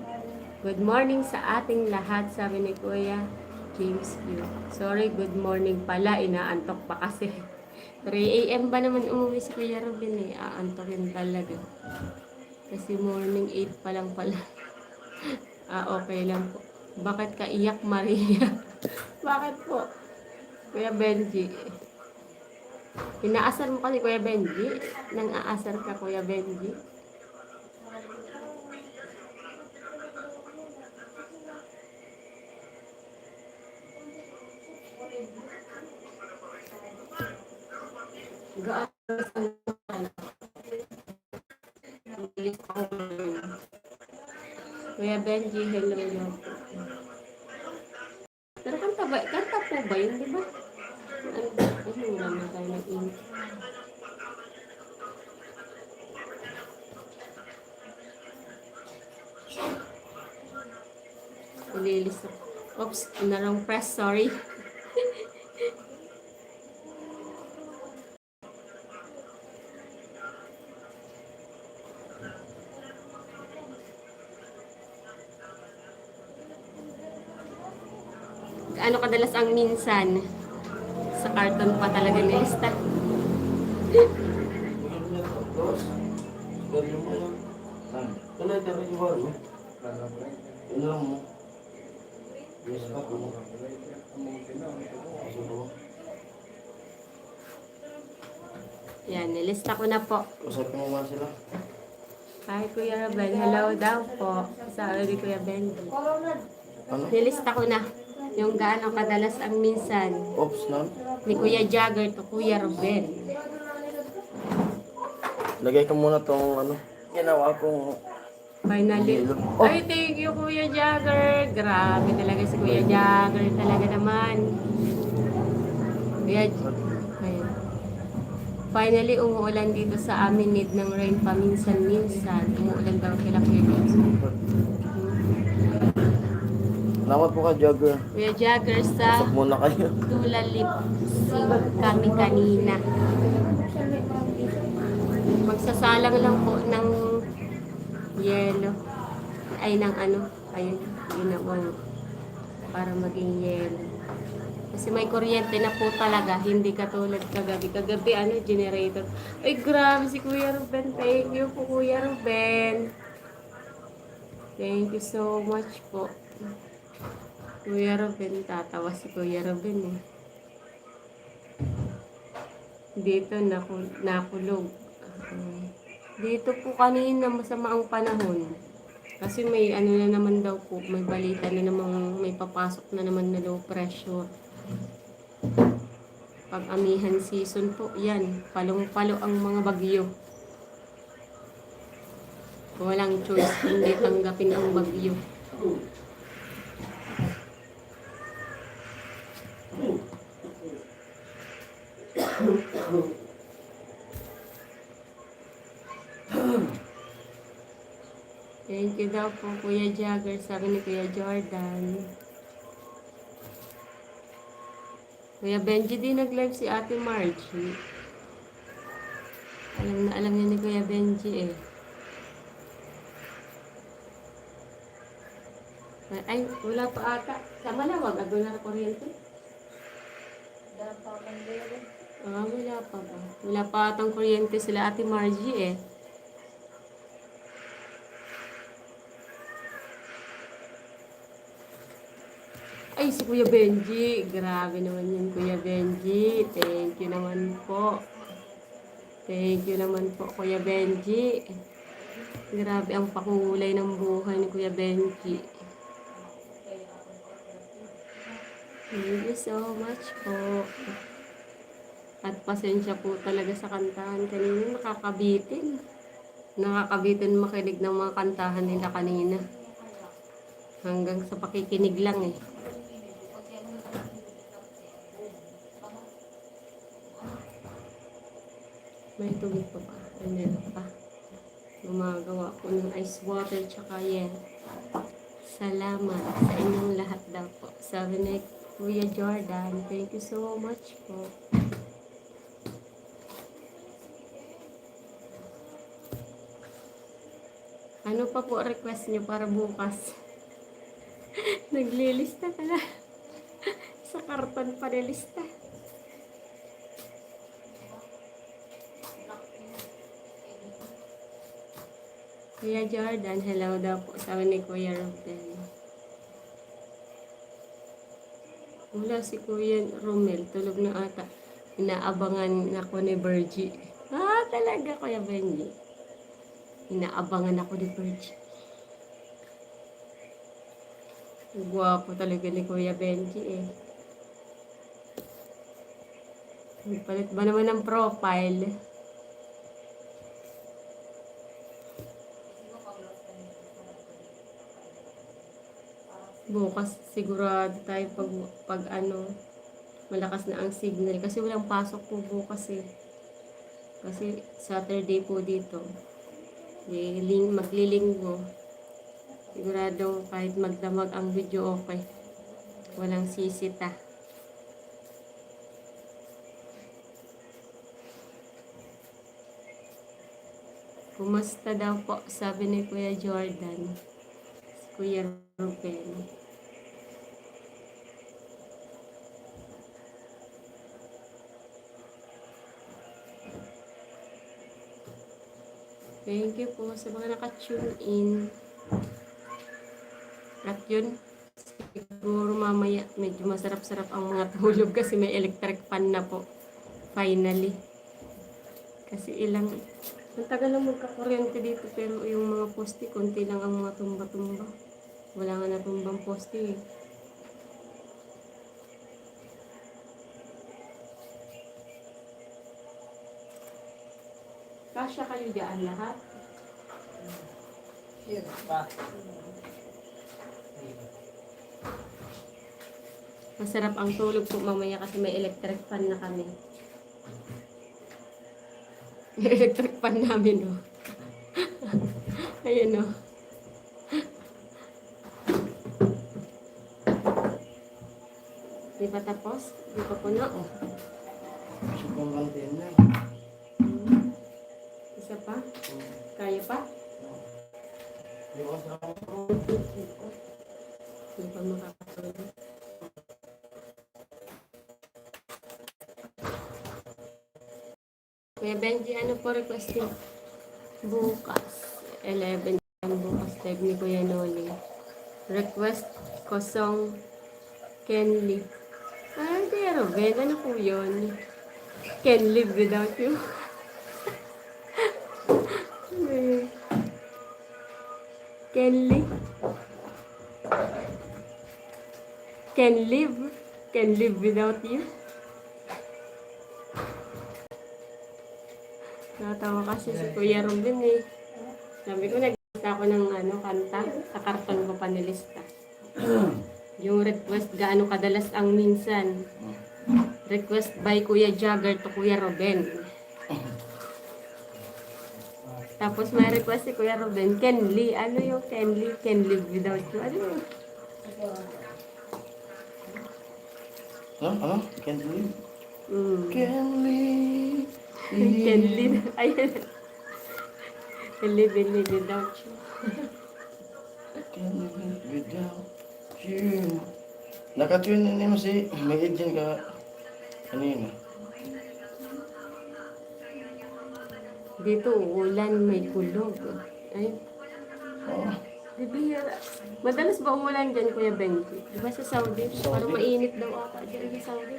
Good morning sa ating lahat. Sabi ni Kuya James Q. Sorry, good morning pala. Inaantok pa kasi. 3 a.m. ba naman umuwi si Kuya Robin eh. Aantokin talaga. Kasi morning 8 pa lang pala. Okay lang po. Bakit ka iyak, Maria? Bakit po? Kuya Benji. Inaasar mo kasi Kuya Benji? Nang aasar ka Kuya Benji? Kuya Benji, hello daw po. Pero kanta po ba yun, di ba? Wala na tayo nag-ink. Ililista. Oops, narong press, sorry. Ano kadalas ang minsan? Sa carton pa talaga nilista. Tuloy tayo yung walo. Inom mo. Yes, ako mo. Yan, nilista ko na po. Usapin mo nga sila. Hi Kuya Ben, hello daw po. Sabi ni Kuya Ben. Ano? Nilista ko na yung gaano kadalas ang minsan Oops, na. ni Kuya Jagger to Kuya Ruben. Lagay ko muna tong ginawa kong Finally. Oh. Ay, thank you Kuya Jagger. Grabe talaga si Kuya Jagger. Talaga naman. Kuya Ayun. Finally, umuulan dito sa amin. Need ng rain paminsan-minsan. Umuulan daw kila Kuya Jagger. Salamat po ka, Jogger. Kuya Jagger sa Usap muna kayo. Tulalip sing kami kanina. Magsasalang lang po ng yelo. Ay, ng ayun, ginawang para maging yelo. Kasi may kuryente na po talaga, hindi katulad kagabi. Kagabi, ano, generator. Ay, grabe si Kuya Ruben. Thank you po, Kuya Ruben. Thank you so much po. Kuya Ruben, tatawa si Kuya Ruben eh. Dito, nakulog. Dito po kanina, masama ang panahon. Kasi may ano na naman daw po, may balita na namang may papasok na naman na low pressure. Pag-amihan season po, yan. Palong-palo ang mga bagyo. Walang choice, hindi tanggapin ang bagyo. Thank you daw po, Kuya Jagger, sabi ni Kuya Jordan. Kuya Benji, din nag-live si Ate Margie. Alam na alam niya ni Kuya Benji eh. Ay, wala pa ata. Sa Malawag, ado na kuryente. Wala pa ba? Wala pa atang kuryente sila Ate Margie eh. Ay, si Kuya Benji. Grabe naman yun, Kuya Benji. Thank you naman po. Thank you naman po, Kuya Benji. Grabe ang pakulay ng buhay ni Kuya Benji. Thank you so much po. At pasensya po talaga sa kantahan kanina. Nakakabitin. Nakakabitin makinig ng mga kantahan nila kanina. Hanggang sa pakikinig lang eh. May tubig pa ba? Ano pa? Gumagawa ko ng ice water tsaka yan. Salamat sa inyong lahat daw po. Sabi ni Kuya Jordan, thank you so much po. Ano pa po request niyo para bukas? Naglilista ka na. Sa karton pa nilista. Kuya Jordan, hello daw po. Sabi ni Kuya Ruben. Wala si Kuya Romel. Tulog na ata. Inaabangan ako ni Virgie. Ah, talaga Kuya Benji. Inaabangan ako ni Virgie. Guwapo talaga ni Kuya Benji eh. Palit ba naman ang profile? Bukas sigurado tayo pag ano, malakas na ang signal. Kasi walang pasok po bukas eh. Kasi Saturday po dito. Maglilinggo. Sigurado kahit magdamag ang video okay. Walang sisita. Kumusta daw po, sabi ni Kuya Jordan. Si Kuya Ruben. Thank you po sa mga naka-tune in. At yun, siguro mamaya medyo masarap-sarap ang mga tulog kasi may electric fan na po. Finally. Kasi ang tagal lang magkakuryente dito pero yung mga poste, konti lang ang mga tumba-tumba. Wala nga natumbang poste eh. Kasya kayo dyan lahat? Masarap ang tulog po mamaya kasi may electric fan na kami. Electric fan namin, oh. Ayun, oh. Di pa tapos? Di pa puno, oh. Sobrang kantin na eh. Isa pa? Kaya pa? Di ba sa ako? Di pa makakatulog. Kuya Benji, ano po request niyo? Bukas. 11 ang bukas live ni Kuya Noli. Request ko song Can Live. Ay, Kuya Ruben, ano po yun? Can live without you. Can live. Can live. Can live without you. Natawa kasi si Kuya Ruben eh. Sabi ko, nag-lista ako ng kanta. Sa karton ko pa nilista. Yung request, gaano kadalas ang minsan. Request by Kuya Jagger to Kuya Ruben. Tapos may request si Kuya Ruben, Kenly. Ano yung Kenly? Can live without you. Ano yun? Ano? Can't live? Mm. Can't live. Can live. Ayun. Can live without you. Can't live without you. Nakatune na mo si may agent ka kanina. Dito, ulan, may kulog. Ay, Oh, bibihira. Madalas ba umulan dyan, Kuya Benji? Di ba sa Saudi? Parang mainit daw ata dyan sa Saudi.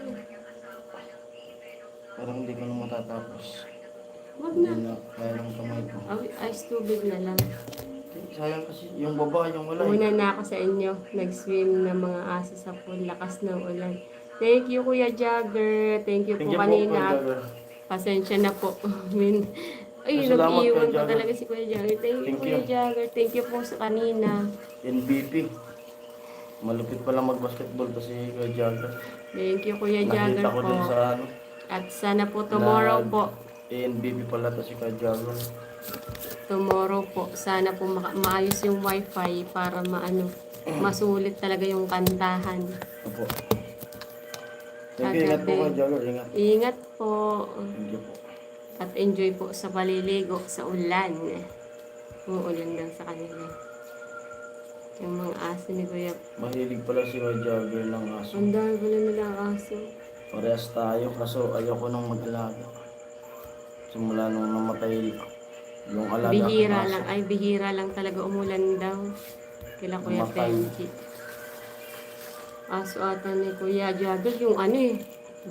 parang hindi ko na matatapos. Wag Hindi na. na kaya ng kamay ko. Ice tubig na lang. Sayang kasi yung baba, yung wala. Una na ako sa inyo. Nag-swim ng mga aso sa pool. Lakas ng ulan. Thank you, Kuya Jagger. Thank you Thank po you po, kanina. Kuya Jagger. Pasensya na po. Ay, Salamat, nag-iwan Kuya ko Jagger. talaga si Kuya Jagger. Thank you, Thank Kuya you. Jagger. Thank you po sa kanina. NBP. Malupit pala mag-basketball to si Kuya Jagger. Thank you, Kuya Jagger Nakita ko po. din sa ano. At sana po tomorrow na po. NBP pala to si Kuya Jagger. Tomorrow po. Sana po maayos yung wifi para masulit talaga yung kantahan. Opo. Thank you, ingat po Kuya Jagger. Ingat. Ingat po. Thank you po. At enjoy po sa paliligo sa ulan. Uulan lang sa kanila. Yung mga aso ni Kuya. Mahilig pala si Kuya Jagger ng aso. Ang dami pala nila aso. Parehas tayo kaso ayoko nang mag-alaga. Simula nung namatay yung alaga Bihira kong aso. lang. Ay, bihira lang talaga umulan daw. Kila Kuya Namatay. Benji. Aso ata ni Kuya Jagger. Yung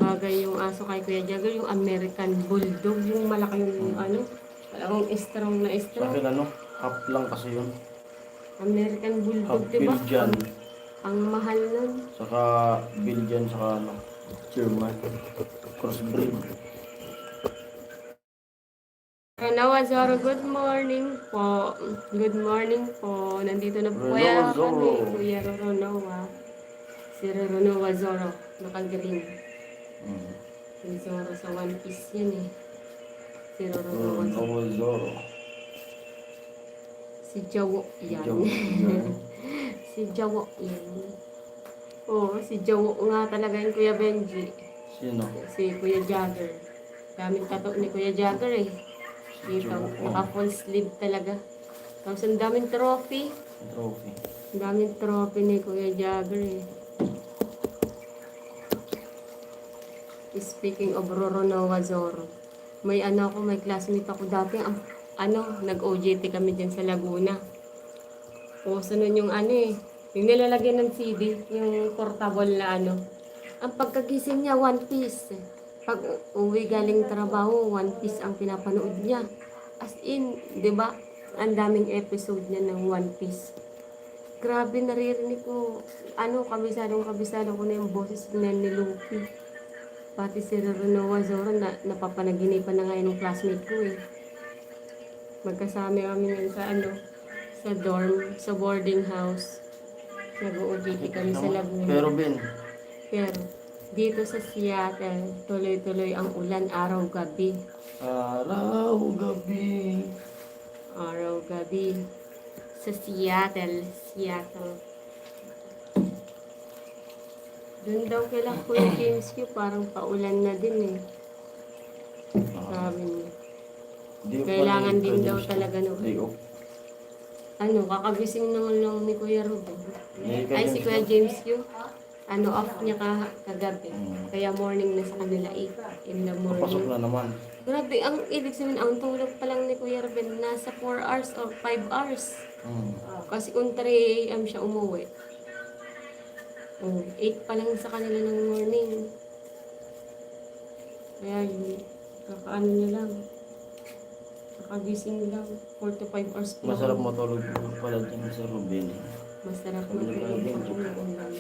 bagay yung aso kay Kuya Jagger. Yung American Bulldog. Yung malaki yung talagang strong na Sa strong. akin half lang kasi yun. American Half Bulldog, diba? Belgian. Ang mahal nun. Saka Belgian, saka German. Crossbreed. Ranawa Zoro, good morning po. Good morning po. Nandito na po Ranawa kaya Zoro. kami, Kuya Ranawa. Si Ranawa Zoro, naka-green. Si Zoro sa One Piece yan eh. Si Ranawa Zoro. Zoro. Si Jawo yan. Jawo yan. Si Jawo yan. Oo, si Jawo nga talaga yung Kuya Benji. Sino? Si Kuya Jagger. Daming tato ni Kuya Jagger eh. Dito, naka full sleeve talaga. Tapos ang daming trophy. Trophy. Ang daming trophy ni Kuya Jagger eh. Speaking of Roronoa Zoro, may may classmate ako dati, nag-OJT kami dyan sa Laguna. O, nun yung yung nilalagyan ng CD, yung portable na Ang pagkagising niya, One Piece. Pag uwi galing trabaho, One Piece ang pinapanood niya. As in, di ba? Ang daming episode niya ng One Piece. Grabe, naririnig ko. Kabisado ko na yung boses niya ni Luffy. Pati si Roronoa Zoro, napapanaginipan na ngayon ng classmate ko eh. Magkasama kami yan sa dorm, sa boarding house. Nag-OJT kami sa Laguna. Pero Ben, Pero, dito sa Seattle, tuloy-tuloy ang ulan araw-gabi. araw-gabi. Araw-gabi. Sa Seattle. Doon daw kailang Kuya James Q, parang paulan na din eh. Sabi niya. Di ko Kailangan pa din rin daw James talaga Day off. Kakagising naman lang ni Kuya Ruben. May Ay, si Kuya James Q. Off niya kagabi. Mm. Kaya morning na sa kanila 8 in the Papasok morning. na naman. Grabe, ang ibig sabihin, ang tulog pa lang ni Kuya Ruben, nasa 4 hours or 5 hours. Hmm. Kasi kung 3 a.m. siya umuwi. 8 pa lang sa kanila ng morning. Kaya yun, kakaano niya lang. Kakagising lang. 4 to 5 hours pa lang. Masarap matulog pala dyan sa Ruben. Masarap Sabi ni Kuya matulog Ruben, pag umuulan.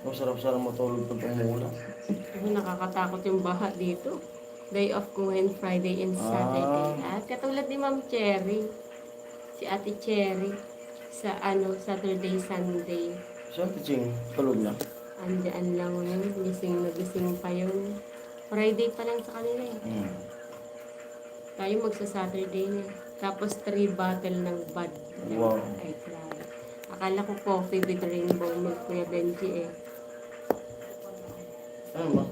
masarap sana matulog pag umuulan. Ako nakakatakot yung baha dito. Day off ko ngayon, Friday and Saturday. At katulad ni Ma'am Cherry, si Ate Cherry, sa Saturday, Sunday. Siya, Tiching, tulog na. Andyan lang yun, gising na gising pa yun. Friday pa lang sa kanila eh. Hmm. Tayo magsa-Saturday na. Tapos 3 bottle ng bud. Wow. Ay, grabe. Akala ko coffee with rainbow milk, Kuya Benji eh. Ano ba?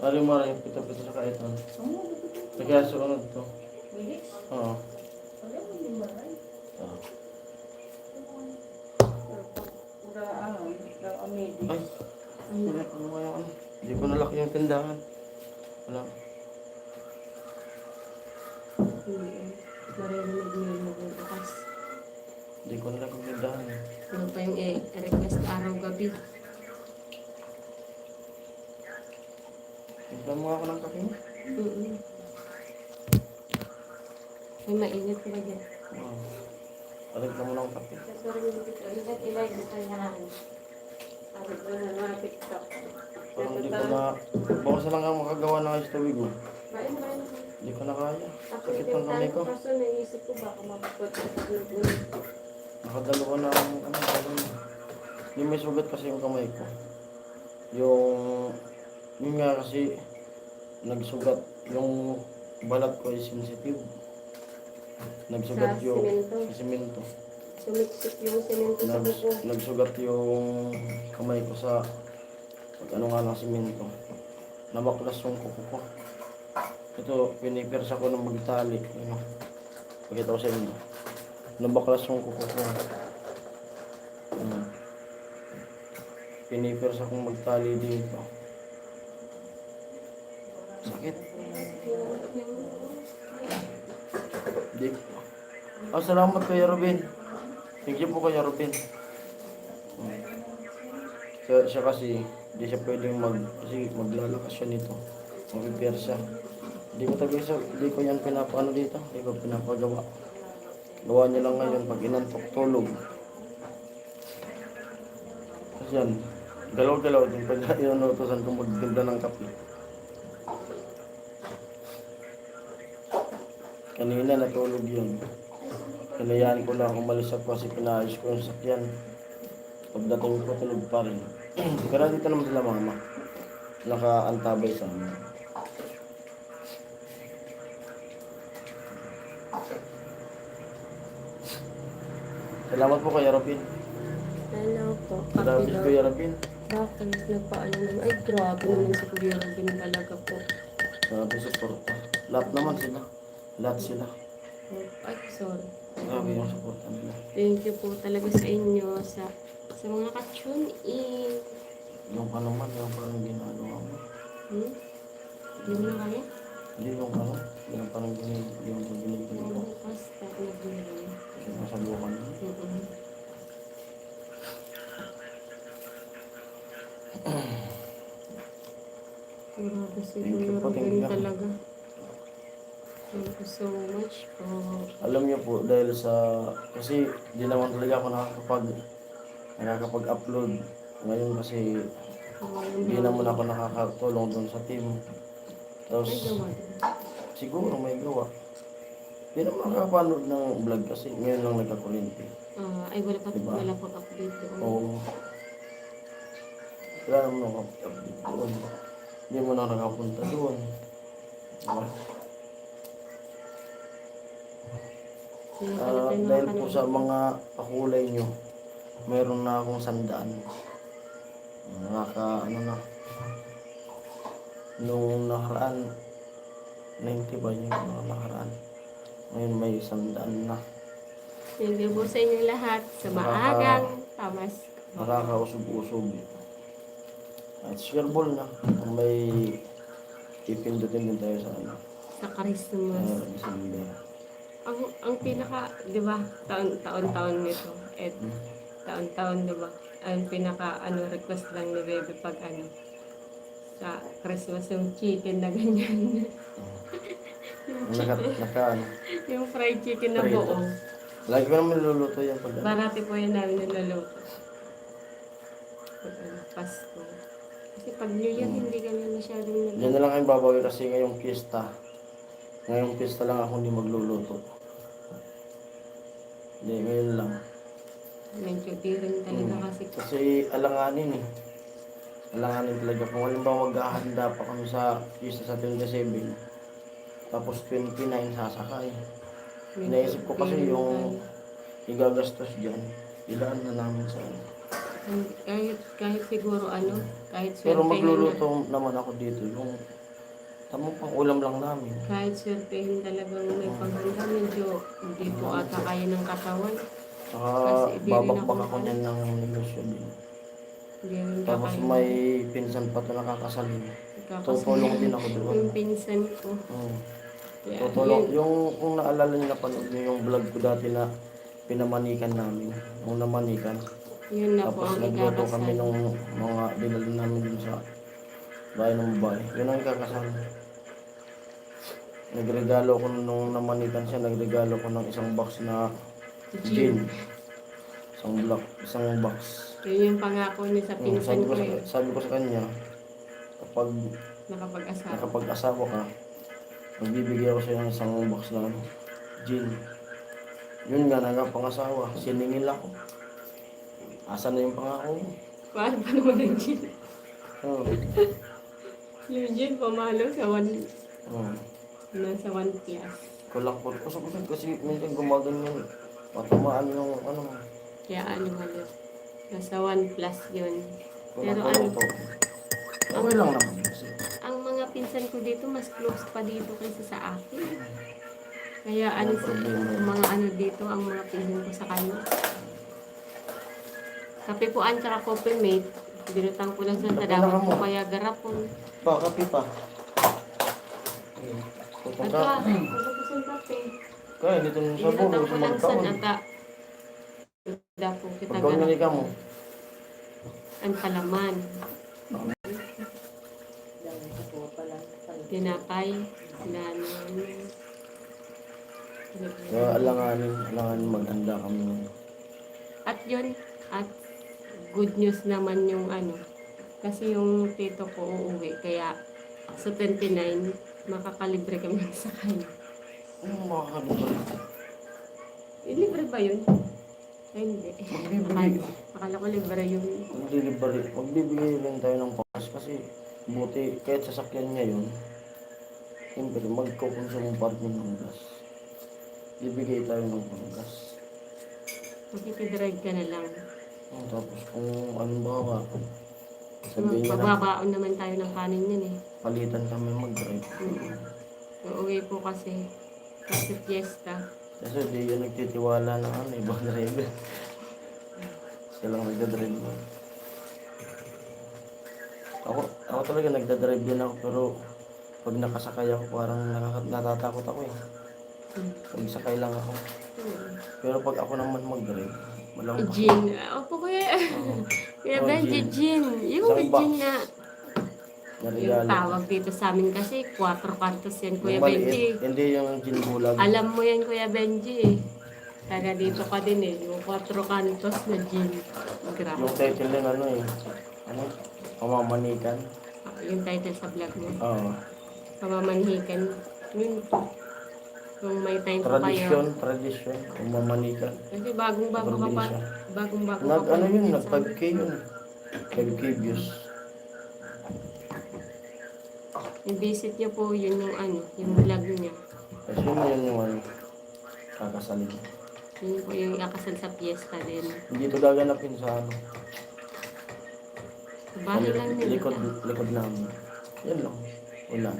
Aling mara yung pita-pita sa kaitan. Nagkaya sa kanod to. Oo. Ah. Ay, wala ko naman yung ano. Hindi ko nalaki yung tindahan. Wala. Maririnig mo yung magbubukas. Hindi ko nalaki yung tindahan. Ano pa yung request araw-gabi. Tignan mo ako ng kape mo. May mainit ba dyan? Oo. Tignan mo ng kape. Sorry, hindi ilay dito yan. Sabi ko na mga TikTok. Parang hindi ko na... Bukas na lang ako makagawa ng ice tubig mo. Bain. Hindi ko na kaya. Ako Sakit ng kamay ko. kaso naisip ko baka mapapot ako. Nakadalawa na ang ano. Hindi may sugat kasi yung kamay ko. Yung nga kasi nagsugat. Yung balat ko ay sensitive. Nagsugat Sa yung simento. sa simento. Sumiksik yung semento sa buko. Nagsugat yung kamay ko sa pag ano nga ng simento. Nabaklas yung kuko ko. Ito, pinipersa ko ng magtali. Ano? Pakita ko sa inyo. Nabaklas yung kuko ko. Pinipersa kong magtali dito. Sakit. Di. Salamat Kuya Ruben. Thank you po Kuya Ruben. Siya kasi, hindi siya pwedeng kasi maglalakas siya nito. Mag-prepare siya. Hindi ko yan pinapaano dito. Hindi ko pinapagawa. Gawa niya lang ngayon pag inantok tulog. Kasi yan, galaw-galaw din pag inunutosan kong magtinda ng kape. Kanina natulog yun. Kinayaan ko lang umalis ako kasi pinaayos ko yung sakyan. Pagdating ko, tulog pa rin. Pero dito naman sila mama. Nakaantabay sa amin. Salamat po Kuya Robin. Hello po. Salamat Kape Kuya Robin. Bakit nagpaano naman? Ay, grabe naman si Kuya Robin talaga po. Salamat po suporta. Lahat naman sila. Lahat sila. Ay, sorry. Grabe yung suporta nila. Thank you po talaga sa inyo, sa mga naka-tune in. Yung ano man, yung parang ginagawa mo. Hindi mo na kaya? Hindi yung ano, yung parang ginagawa ko. Basta nag-gulay. Nasabukan mo. Grabe si Thank you Kuya po, thank Ruben you. talaga. Thank you so much po. Alam niyo po, dahil sa... Kasi di naman talaga ako nakakapag-upload. Ngayon kasi hindi naman ako nakakatulong doon sa team. Tapos, Ay, gawa din. siguro may gawa. Hindi naman nakakapanood ng vlog kasi ngayon lang nagkakuryente. Ay, wala pa Diba? wala pa update doon. Oo. Wala naman nakapag-update doon. Hindi mo na nakapunta doon. Diba? Kaya pala tayo Dahil po nakakanood. sa mga pakulay nyo, meron na akong 100. Ano na. Nung nakaraan, 90 ba yung nakaraan? Ngayon may 100 na. Thank you po sa inyo lahat sa maagang tamas. Nakakausog-usog. At sugar ball na. Kung may ipindutin din tayo sa ano. Sa Christmas. December. Ang pinaka, di ba, taon-taon nito. At taon-taon, di ba? Ang pinaka, request lang ni Bebe pag sa Christmas yung chicken na ganyan. Ano. Yung fried chicken na Prito. buo. Lagi ko naman luluto yan pag ano. Barati po yan namin niluluto. Pag Pasko. Kasi pag New Year, hindi kami masyadong Yan niluluto. na lang ang babawi kasi ngayong piyesta. Ngayong piyesta lang ako hindi magluluto. Hindi, ngayon lang. Medyo di rin talaga kasi. Kasi alanganin eh. Alanganin talaga. Kung halimbawa maghahanda pa kami sa piyesta sa 27, tapos 29 sasakay. Naisip ko kasi yung igagastos dyan, ilaan na namin sa ano. Kahit siguro kahit Pero swertehin magluluto naman ako dito, yung tamang pang ulam lang namin. kahit swertehin talagang may paghanda, medyo hindi po ata kaya ng katawan. Saka Kasi di rin babakbak ako ako niyan ng negosyo din. Hindi rin Tapos kakain. may pinsan pa ito nakakasalin. Tutulong din ako doon. Yung pinsan ko. Kaya, Tutulong. Yung kung naalala niyo napanood niyo yung vlog ko dati na pinamanikan namin. Yung namanikan. yun na po Tapos ang nagluto kami ikakasal. ng mga dinala namin dun sa bahay ng babae. Yun ang ikakasal. Nagregalo ko nung namanikan siya, nagregalo ko ng isang box na gin. Isang box. Yun yung pangako niya sa pinsan ko eh. Sabi ko sa kanya, kapag Nakapag-asawa. nakapag-asawa ka, magbibigay ako sa'yo ng isang box na gin. Yun nga, nagpangasawa, siningil ako. Asa na yung pangako mo? Paano pa naman ang gin? Oh. Yung gin, pamalo sa Oh. nasa 1 plus. Kulang po. Kasi minsan gumaganyan. Matamaan yung ano. Kaya malo. Nasa 1 plus yun. Pero Kulang to. Okay lang naman. Kasi ang mga pinsan ko dito, mas close pa dito kaysa sa akin. Kaya mga dito, ang mga pinsan ko sa kanya. Kape po ang tsaka coffee mate. Binutang ko lang sa tadawat ko kaya garapon. pa, kape pa. At ka, wala ko sa kape. Kaya dito nung sa bulo, Binutang sa ko lang sa magkaon. nata. Dapo kita Pagkaon na ka mo. ang palaman. Tinapay. Kaya alanganin maghanda kami nun. At yun, at good news naman yung kasi yung tito ko uuwi, kaya sa 29, makakalibre kami ng sakay. Ano makakalibre? Libre ba yun? Ay, hindi. Magbibigay. Akala ko libre yun. Magbibigay rin tayo ng pass kasi buti kahit sasakyan niya yun, siyempre magkukonsumo pa rin ng gas. Bibigay tayo ng panggas. Makikidrive ka na lang. Tapos kung halimbawa, sabihin niya na Magbabaon naman tayo ng kanin yun eh. palitan kami mag-drive. Uuwi po kasi fiesta. Kasi di yun nagtitiwala ng ibang driver. Siya lang nagdadrive mo. Ako talaga nagdadrive din ako pero pag nakasakay ako parang natatakot ako eh. Pag sakay lang ako. Pero pag ako naman mag-drive, walang Gin. Opo kuya. Kuya Benji, gin. Yung Isang box. gin na yung narigalo. tawag dito sa amin kasi 4 kantos yan Kuya Yung maliit, Benji. hindi yung gin bulag. Alam mo yan Kuya Benji eh. Taga dito ka din eh. Yung 4 kantos na gin. Grabe. Yung title din pamamanikan. Yung title sa vlog mo. Oo. Pamamanhikan. Yun. Kung may time pa kayo. Tradisyon, pamamanikan. Kasi bagong-bago ka pa. Bagong-bago ka pa. Nag 5K yun. 5K views. I-visit niyo po yun yung vlog niya. Kasi yun yung kakasalin. Yun po yung akasal sa fiesta din. Hindi ito gaganapin sa Sa bahay lang nila. likod namin. Yan lang. Wala.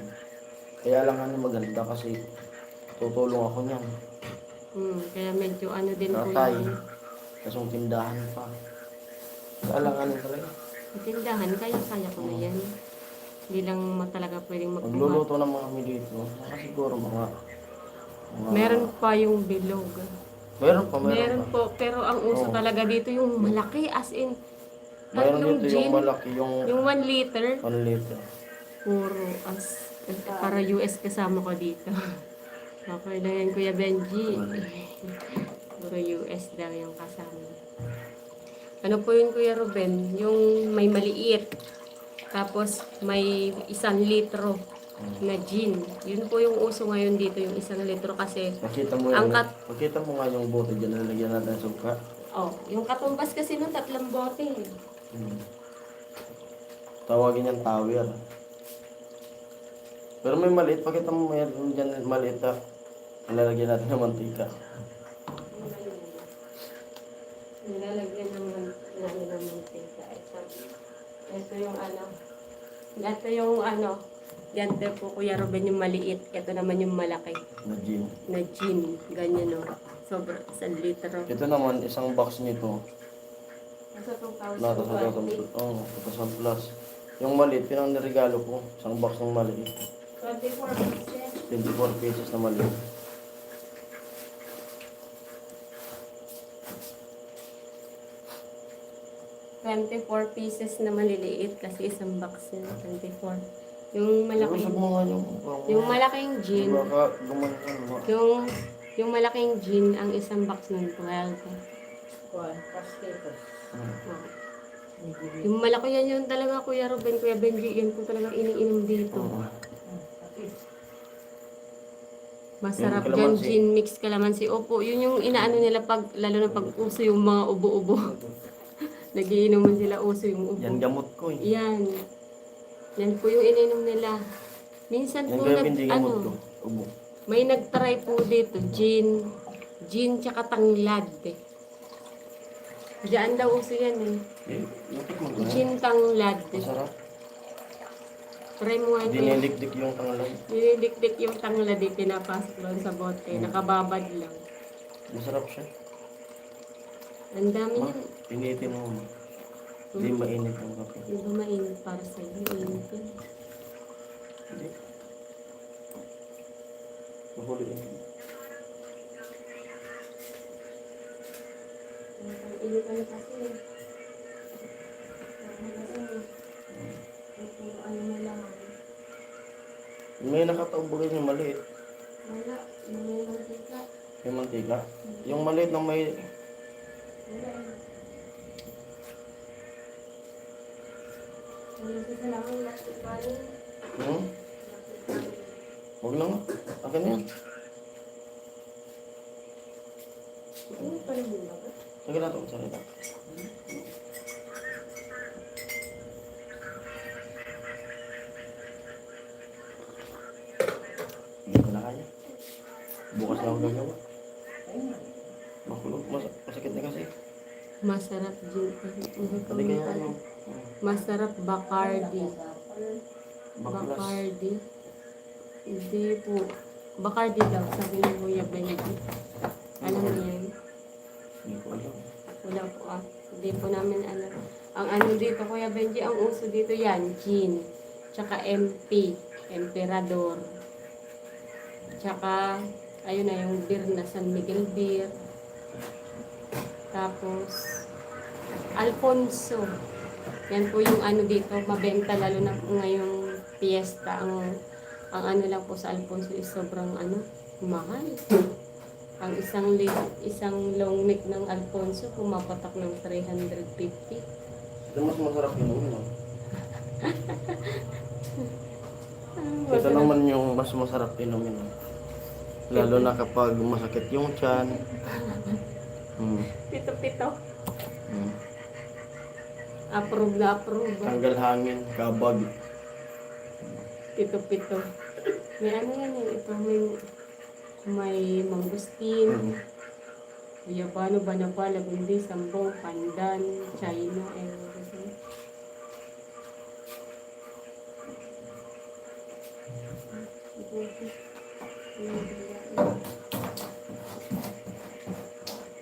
Kaya lang maganda kasi tutulong ako niyan. Kaya medyo din po Tatay. yun. Kasong tindahan pa. Kaya lang talaga. Tindahan, kaya ko na yan. Hindi lang talaga pwedeng magbuhat. Magluluto naman kami dito. Saka siguro mga Meron pa yung bilog. Meron Meron pa. po, pero ang uso Oo. talaga dito yung malaki, as in, Meron tatlong dito gin. yung malaki, yung Yung 1 liter, 1 liter. puro para US kasama ko dito. Okay lang yan, Kuya Benji. Puro US daw yung kasama. Ano po yun, Kuya Ruben? Yung may maliit. Tapos may 1 litro na gin. Yun po yung uso ngayon dito, yung 1 litro kasi. Makita mo Ang yung, makita mo nga yung bote dyan, nalagyan natin ng suka. Oh, yung katumbas kasi nung 3 bote. Tawagin yung tower. Pero may maliit, pakita mo mayroon dyan maliit na nilalagyan natin ng mantika. Nilalagyan ng mantika. Ito yung ano. Ito yung ano. Yan po, Kuya Ruben, yung maliit. Ito naman yung malaki. Na gin. Na gin. Ganyan o. Sobra, 1 litro. Ito naman, isang box nito. Nasa 2,000. Nata sa 2,000 plus. Yung maliit, yun ang niregalo ko. Isang box ng maliit. 24 pieces. 24 pesos na maliit. $24 na maliliit kasi isang box yun. 24. Yung malaking, Usap mo nga yung malaking gin, Baka gumanyan mo. yung malaking gin, ang isang box nun, 12. Yung malaki yan yun talaga, Kuya Ruben, Kuya Benji, yan po talaga iniinom dito. Masarap Yung dyan, kalamansi. gin mix kalamansi. Opo, yun yung inaano nila pag, lalo na pag uso yung mga ubo-ubo. Nagiinuman sila uso yung ubo. Yan gamot ko eh. Yan. Yan po yung ininom nila. Minsan Yan po kaya hindi gamot ko. Ubo. may nagtry po dito, gin tsaka tanglad eh. Diyan daw uso yan eh. Natikman ko na. Gin tanglad eh. Masarap. Try mo nga ito. Dinilikdik yung tangalan. Dinidikdik yung tanglad eh, pinapasok doon sa bote. Nakababad lang. Masarap siya. Ang dami Ma, yan. pinitin mo. Hindi mainit ang kape. Hindi ba mainit para sa'yo? Mainit yun. Hindi. Mahuli yun. Ang init ano kasi. Ano mo lang. May nakataubagay yung maliit. Wala. May mantika. May mantika. Yung maliit na may... Wala. Wala sa lang. Lastik bali. Huwag lang. Akin na yan. Ano pa rin ba? Sige na ito. Salita. Hindi ko na kaya. Bukas na ako gagawa. Makulog. Masakit na kasi. Masarap din. Pati kaya ano. Masarap Bacardi. Baklas. Bacardi. Hindi po. Bacardi daw, sabi ni Kuya Benji. Alam mo yan? Hindi ko alam. Wala po ah. Hindi po namin alam. Ang ano dito, Kuya Benji, ang uso dito yan, gin. Tsaka MP. Emperador. Tsaka, ayun na yung beer na San Miguel beer. Tapos, Alfonso. Yan po yung ano dito, mabenta lalo na po ngayong fiesta. Ang ano lang po sa Alfonso is sobrang ano, mahal. Ang isang long neck ng Alfonso pumapatak ng 350. Ito mas masarap yun. Ito naman yung mas masarap inumin. Lalo na kapag masakit yung tiyan. Pito-pito. Mm. Approve na approve. Tanggal hangin, kabag. Pito-pito. May ano yan eh. Ito may mangustin. Guyabano, banaba, lagundi, sambong, pandan, China, everything.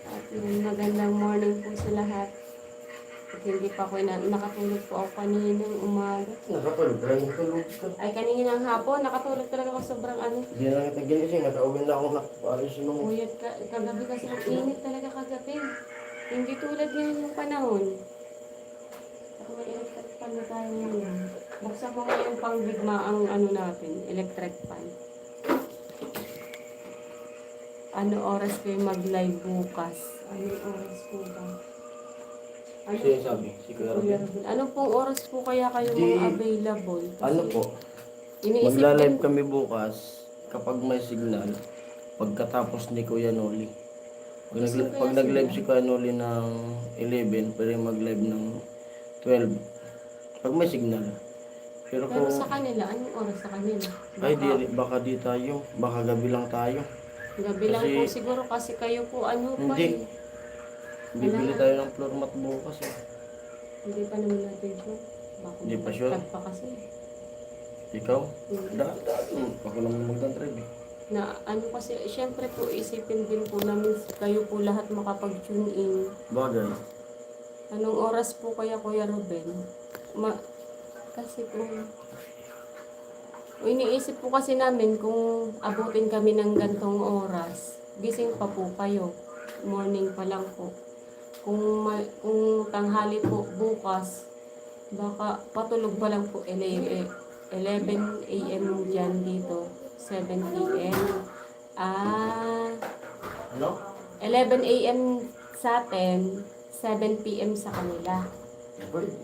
At magandang morning po sa lahat. Ito hindi pa ako nakatulog po ako kaninang umaga. Nakatulog ka rin tulog ka. Ay, kaninang hapon, nakatulog talaga ako sobrang ano. Hindi na kita ginising, nakauwi na ako na paris nung... Uyot ka, kagabi kasi ang init talaga kagabi. Hindi tulad ngayon yung panahon. Ako may electric fan na tayo ngayon. Buksan mo ngayon pang bigma ang ano natin, electric fan. Ano oras kayo mag-live bukas? Ano oras po ba? Ano, Siya sabi, si Kuya Kuya Robin. Robin, anong pong oras po kaya kayo Di- mga available? Kasi Ano po, iniisip magla-live din- kami bukas kapag may signal pagkatapos ni Kuya Noli. Pag nag-live si Kuya Noli ng 11, pwede mag-live ng 12. Pag may signal. Pero Pero kung sa kanila, anong oras sa kanila? ay baka di tayo, baka gabi lang tayo. Gabi lang kasi- po siguro kasi kayo po ano pa Hindi. eh. Bibili tayo ng floor mat bukas eh. Hindi pa naman natin sure. Baka Hindi pa sure? matagtag pa kasi. Ikaw? Hindi. Dati. Ako naman magdadrive eh. Na ano kasi, syempre po isipin din po namin kayo po lahat makapag-tune in. Bagay. Anong oras po kaya Kuya Ruben? Kasi kung iniisip po kasi namin kung abutin kami ng gantong oras, gising pa po kayo. Morning pa lang po. Kung tanghali po bukas, baka patulog pa lang po 11 a.m. dyan dito, 7 p.m. Ano? 11 a.m. sa atin, 7 p.m. sa kanila.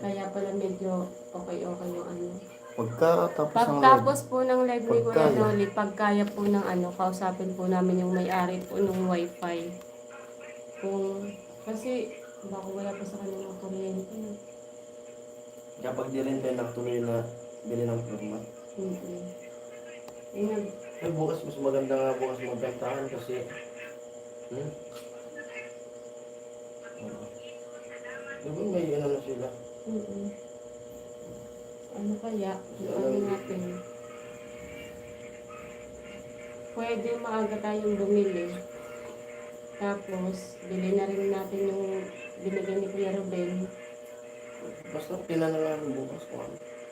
Kaya pala medyo okay yung ano. Pagkatapos ng live. Pagtapos po ng live ni Kuya Pagkaya. Dolly, pagkaya po ng ano, kausapin po namin yung may-ari po ng wifi. Kasi baka wala pa sa kanilang kuryente. Kapag di rin tayo natuloy na bili ng floor mat. Ayun, Ay, bukas mas maganda nga bukas magkantahan kasi Di ba may ano na sila? ano kaya? Ano natin? Pwede maaga tayong bumili. Tapos, bili na rin natin yung binigay ni Kuya Ruben. Basta pinanalan bukas ko.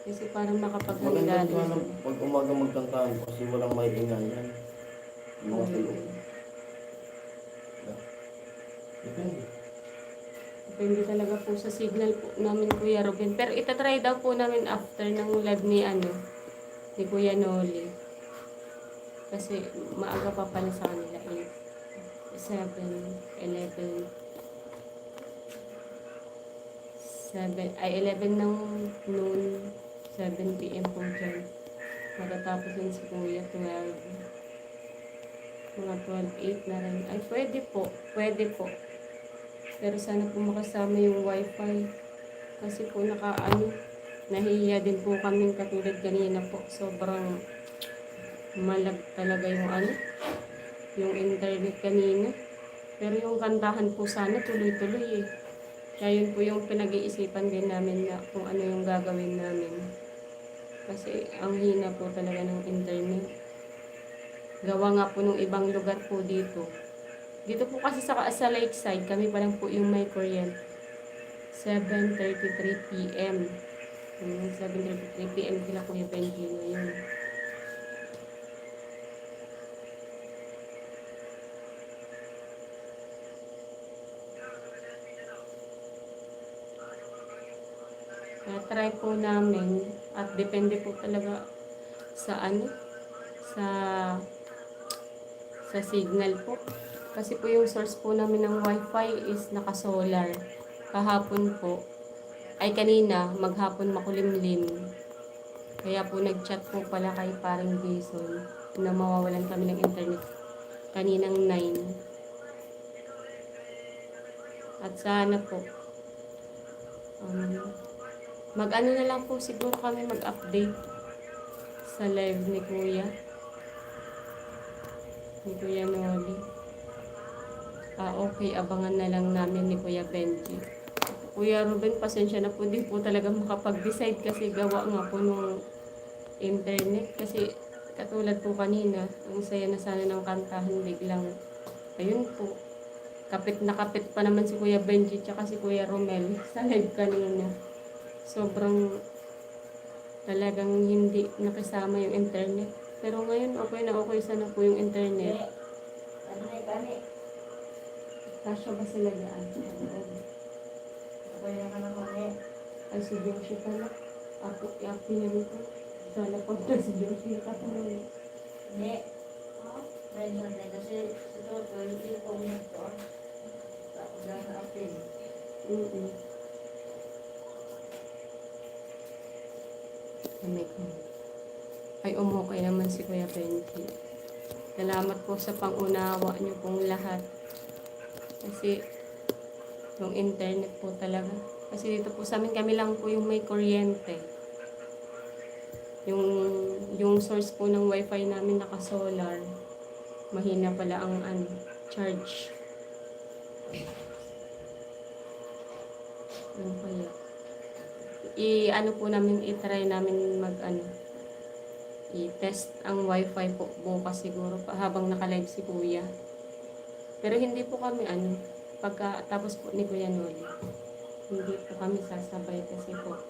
Kasi parang makapaghanda Maganda din ka na sila. pag umaga magkantahan kasi walang may ingayan. Mga tulog. Depende. Depende talaga po sa signal po namin Kuya Ruben. Pero itatry daw po namin after ng live ni ni Kuya Noli. Kasi maaga pa pala sa kanila 7, 11. 11 ng noon, 7 p.m. po dyan. Matatapos yun si Kuya 12. Mga 12, 8 na rin. Ay, pwede po. Pero sana po makasama yung wifi. Kasi po nahihiya din po kaming katulad kanina po. Sobrang malag talaga yung internet kanina. Pero yung kantahan po sana tuloy-tuloy eh. Kaya yun po yung pinag-iisipan din namin na kung ano yung gagawin namin. Kasi ang hina po talaga ng internet. Gawa nga po nung ibang lugar po dito. Dito po kasi sa lakeside, kami pa lang po yung may kuryente. 7:33 p.m. 7:33 p.m. kila Kuya Benji ngayon. Try po namin at depende po talaga sa sa signal po. Kasi po yung source po namin ng wifi is naka-solar. Kahapon po, ay kanina, maghapon makulimlim. Kaya po nag-chat po pala kay paring Jason na mawawalan kami ng internet kaninang 9. At sana po, mag-ano na lang po siguro kami mag-update sa live ni Kuya Noli. Okay, abangan na lang namin ni Kuya Benji. Kuya Ruben, pasensya na po din po talaga makapag-decide kasi gawa nga po nung internet. Kasi katulad po kanina, ang saya na sana ng kantahan biglang. Ayun po. Kapit na kapit pa naman si Kuya Benji tsaka si Kuya Romel sa live kanina. Sobrang talagang hindi nakisama yung internet. Pero ngayon okay na okay sana po yung internet. Kasya ba sila dyan? Ay, si Joshi pala. Ako, i-acting niya ko. Sana pag na si Joshi nakatulong. Hindi. Dahil na kasi ito, hindi ko ito. Tapos lang sa atin. Ay, umukay naman si Kuya Benji. Salamat po sa pangunawa niyo pong lahat. Kasi, yung internet po talaga. Kasi dito po sa amin, kami lang po yung may kuryente. Yung source po ng wifi namin naka-solar. Mahina pala ang charge. Ano kaya? I-ano po namin, i-try namin i-test ang wifi po bukas siguro habang naka-live si Kuya. Pero hindi po kami pagka-tapos po ni Kuya Noli. Hindi po kami sasabay kasi po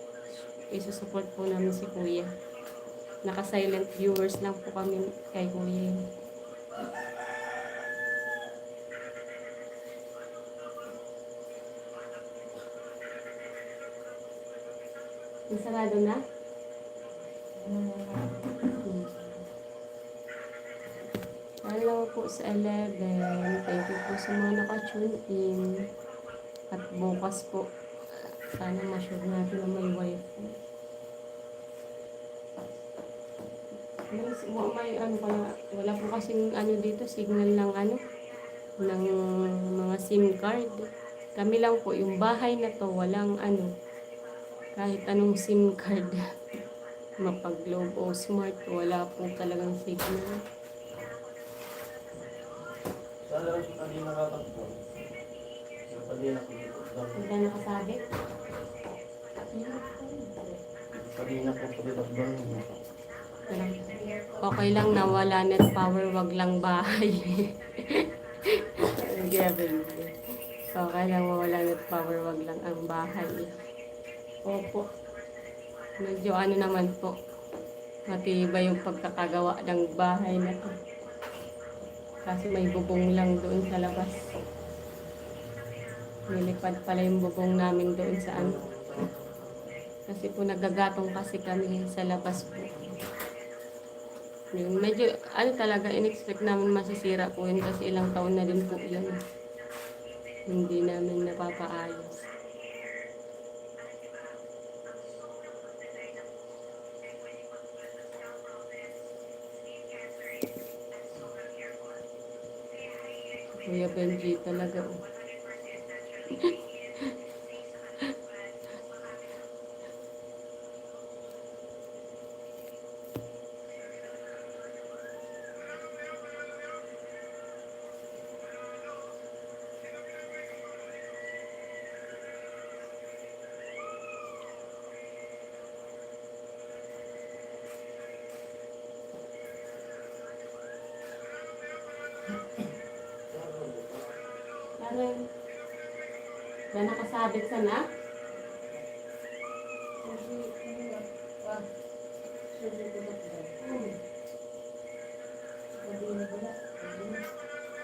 isusupport po namin si Kuya. Naka-silent viewers lang po kami kay Kuya. Sarado na? Hello po sa 11. Thank you po sa mga naka-tune in. At bukas po, sana ma-sure natin na may wifi. Wala po kasing dito, signal ng ng mga SIM card. Kami lang po, yung bahay na to, walang kahit anong SIM card. Mapag-Globe o Smart, wala po talagang signal. Sana hindi nakatakbo. Hindi Hindi nakasabit? na po pagkatakbo. Okay lang na wala net power, wag lang bahay. Okay lang wala net power, wag lang ang bahay. Opo. Medyo naman po. Matibay yung pagkakagawa ng bahay na to. Kasi may bubong lang doon sa labas. Nilipad pala yung bubong namin doon sa Kasi po nagagatong kasi kami sa labas po. Yun, medyo talaga in-expect namin masisira po yun kasi ilang taon na din po yun. Hindi namin napapaayos. Kuya Benji talaga. Na nakasabit sana?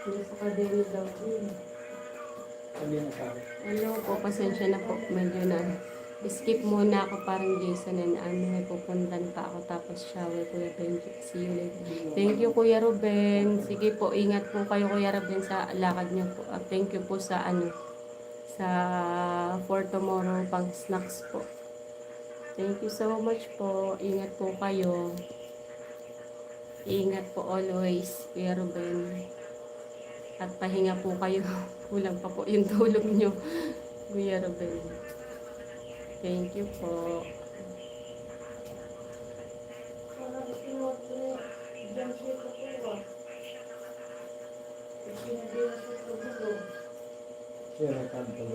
Sa kadena daw. Hello po, pasensya na po. Medyo skip muna ako parang Jason and may pupuntan pa ako tapos shower Kuya Benji. See you later. Thank you Kuya Ruben. Sige po, ingat po kayo Kuya Ruben sa lakad niyo po. Thank you po sa sa for tomorrow pang snacks po. Thank you so much po. Ingat po kayo. Ingat po always Kuya Ruben. At pahinga po kayo. Kulang pa po yung tulog nyo Kuya Ruben. Thank you po.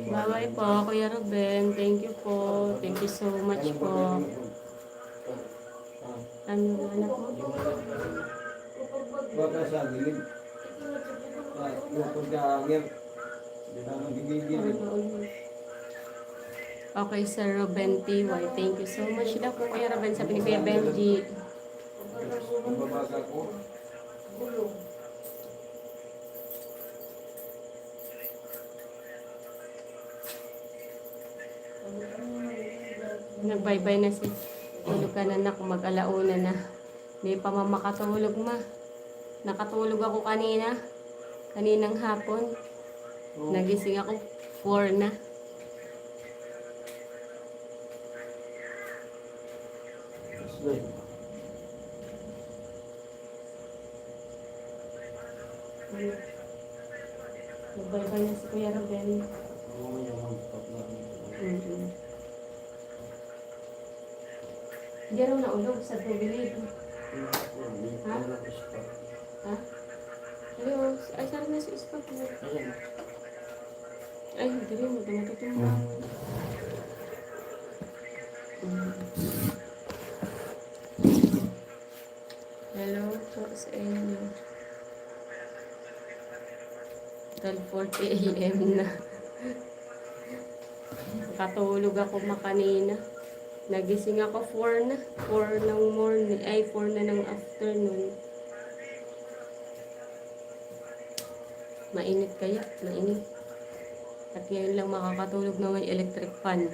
Bye-bye po, Kuya Ruben. Thank you po. Thank you so much po. Ano na po? Baka sa gilid. Lupod ka angin. Hindi na nagigigil. Okay, Sir Ruben TY. Thank you so much daw po Kuya Ruben. Sabi ni Kuya Benji. Mababaga ko. Gulong. Nagbaybay na si tulog ka na anak, mag-alauna na. Hindi pa makatulog ma. Nakatulog ako kaninang hapon. Nagising ako 4 na. Slay. Nagbaybay na si Kuya Ruben. Oo, yung mag-top na. Hindi raw naulog sa tubig. Ha? Ha? Hello, ay sarang na si Ispag. Ayan. Ay, hindi rin. Matutulong. Hello po sa inyo. 12:40 AM na. Nakatulog ako makanina. Nagising ako 4 na. 4 ng morning. Ay, 4 na ng afternoon. Mainit kaya? Mainit. At ngayon lang makakatulog na may electric fan.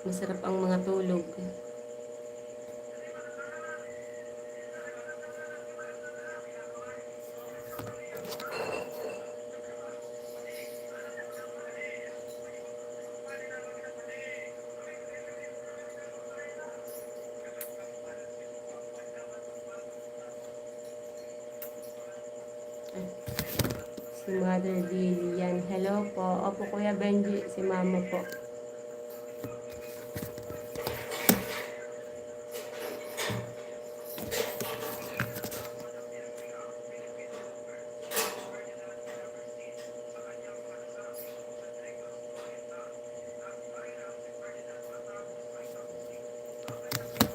Masarap ang mga tulog. Si Mother Lilian. Hello po. Opo, Kuya Benji. Si Mama po.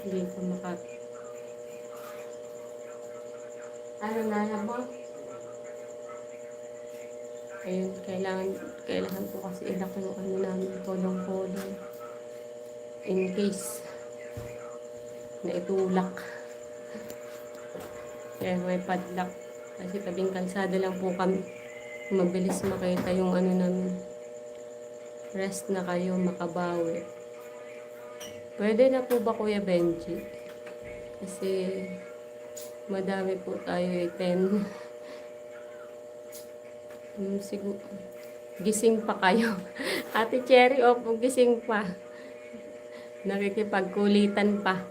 Hindi ko Ano na mo? Ayun, kailangan po kasi ilak yung ano namin, kolong-kolong. In case na itulak. Kaya may padlock. Kasi tabing kalsada lang po kami. Mabilis makita yung ano namin. Rest na kayo, makabawi. Pwede na po ba Kuya Benji? Kasi madami po tayo 10. Siguro, gising pa kayo. Ate Cherry, opo, gising pa. Nakikipagkulitan pa.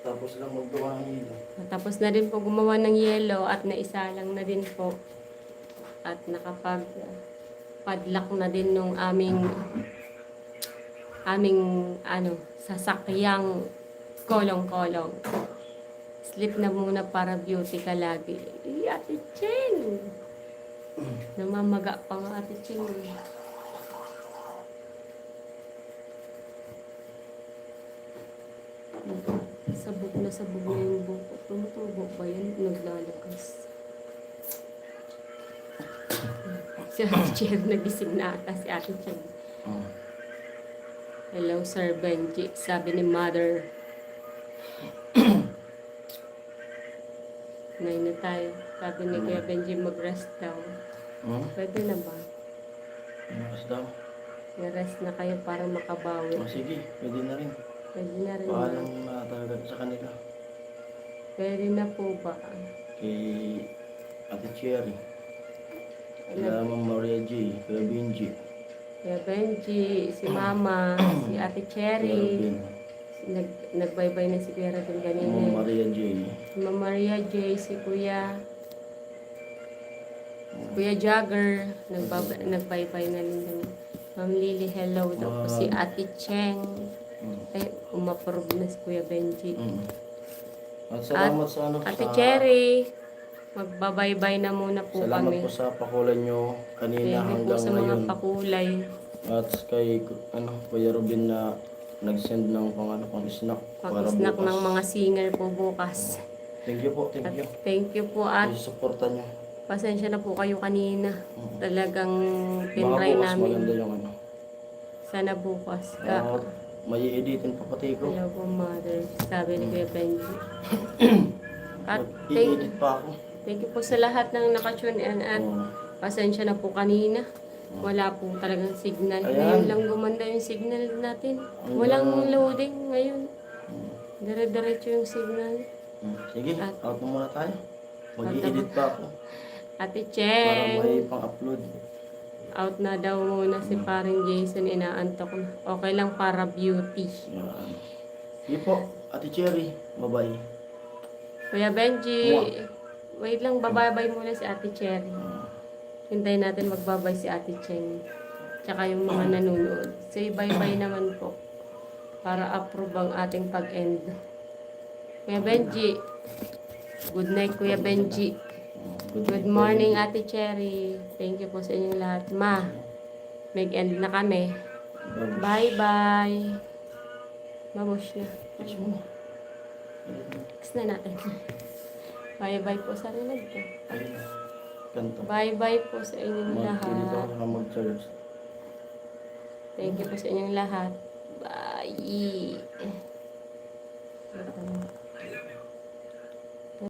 Tapos lang maggawa ng hilo. Tapos na rin po gumawa ng yelo at naisalang na din po. At nakapag-padlock na din nung aming sasakyang kolong-kolong. Sleep na muna para beauty ka lagi. Ate Chen! Namamaga pa nga Ate Chen. Sabog na yung buko. Tumutubo ba yan? Naglalakas. Si Ate Chen, nagising na ata si Ate Chen. Hello, Sir Benji. Sabi ni Mother. 9 na tayo. Sabi ni Kuya Benji, mag-rest daw. Pwede na ba? Mas daw. I-rest na kayo para makabawi. Sige, pwede na rin. Pwede na rin. Paalam na talaga sa kanila. Pwede na po ba? Kay Ate Cherry. Kaya Ma'am Maria J. Kaya Benji. Kuya Benji, si Mama, si Ate Cherry. Nagbaybay na si Kuya Radon kanina. Ma'am Maria J. Si Ma'am Maria J, si Kuya Jagger, nagbaybay na rin. Ma'am Lily, hello daw po si Ate Cheng. Ay, umaprove na si Kuya Benji. At salamat sa ano Ate Cherry, magbabaybay na muna po salamat kami. po sa pakulay nyo kanina Thank you po hanggang sa mga ngayon. pakulay. At kay Kuya Robin na nag-send ng pang-snack para Pag-snack bukas. ng mga singer po bukas. Thank you po, thank At you. thank you po at Sa suporta nyo. Pasensya na po kayo kanina. Talagang Baka pinray bukas maganda namin. yung ano. Sana bukas. May i-editin pa pati ko. Hello po, mother. Sabi ni Kuya Benji. At I-edit pa ako. thank you po sa lahat ng nakatune in at Oo. pasensya na po kanina. Wala po talagang signal. Ayan. Ngayon lang gumanda yung signal natin. Walang loading ngayon. Dire-diretso yung signal. Sige, At- out na muna tayo. Mag-i-edit pa ako. Ate Para Cheng, may pang-upload. out na daw muna si paring Jason. Inaantok na. Okay lang para beauty. Yan. Sige po, Ate Cherry. Bye-bye. Kuya Benji, wait lang, bababay muna si Ate Cherry. Hintayin natin magbabay si Ate Cheng. Tsaka yung mga nanonood. Say bye-bye naman po. Para approve ang ating pag-end. Kuya Benji. Good night, Kuya Benji. Good morning, Ate Cherry. Thank you po sa inyong lahat. Ma, mag-end na kami. Bye-bye. Mabush na. Kiss na natin. Bye-bye po sa rinag ko. Ayun. Ganito. Bye-bye po sa inyong Mag-edit lahat. ako na mag-charge. Thank you po sa inyong lahat. Bye.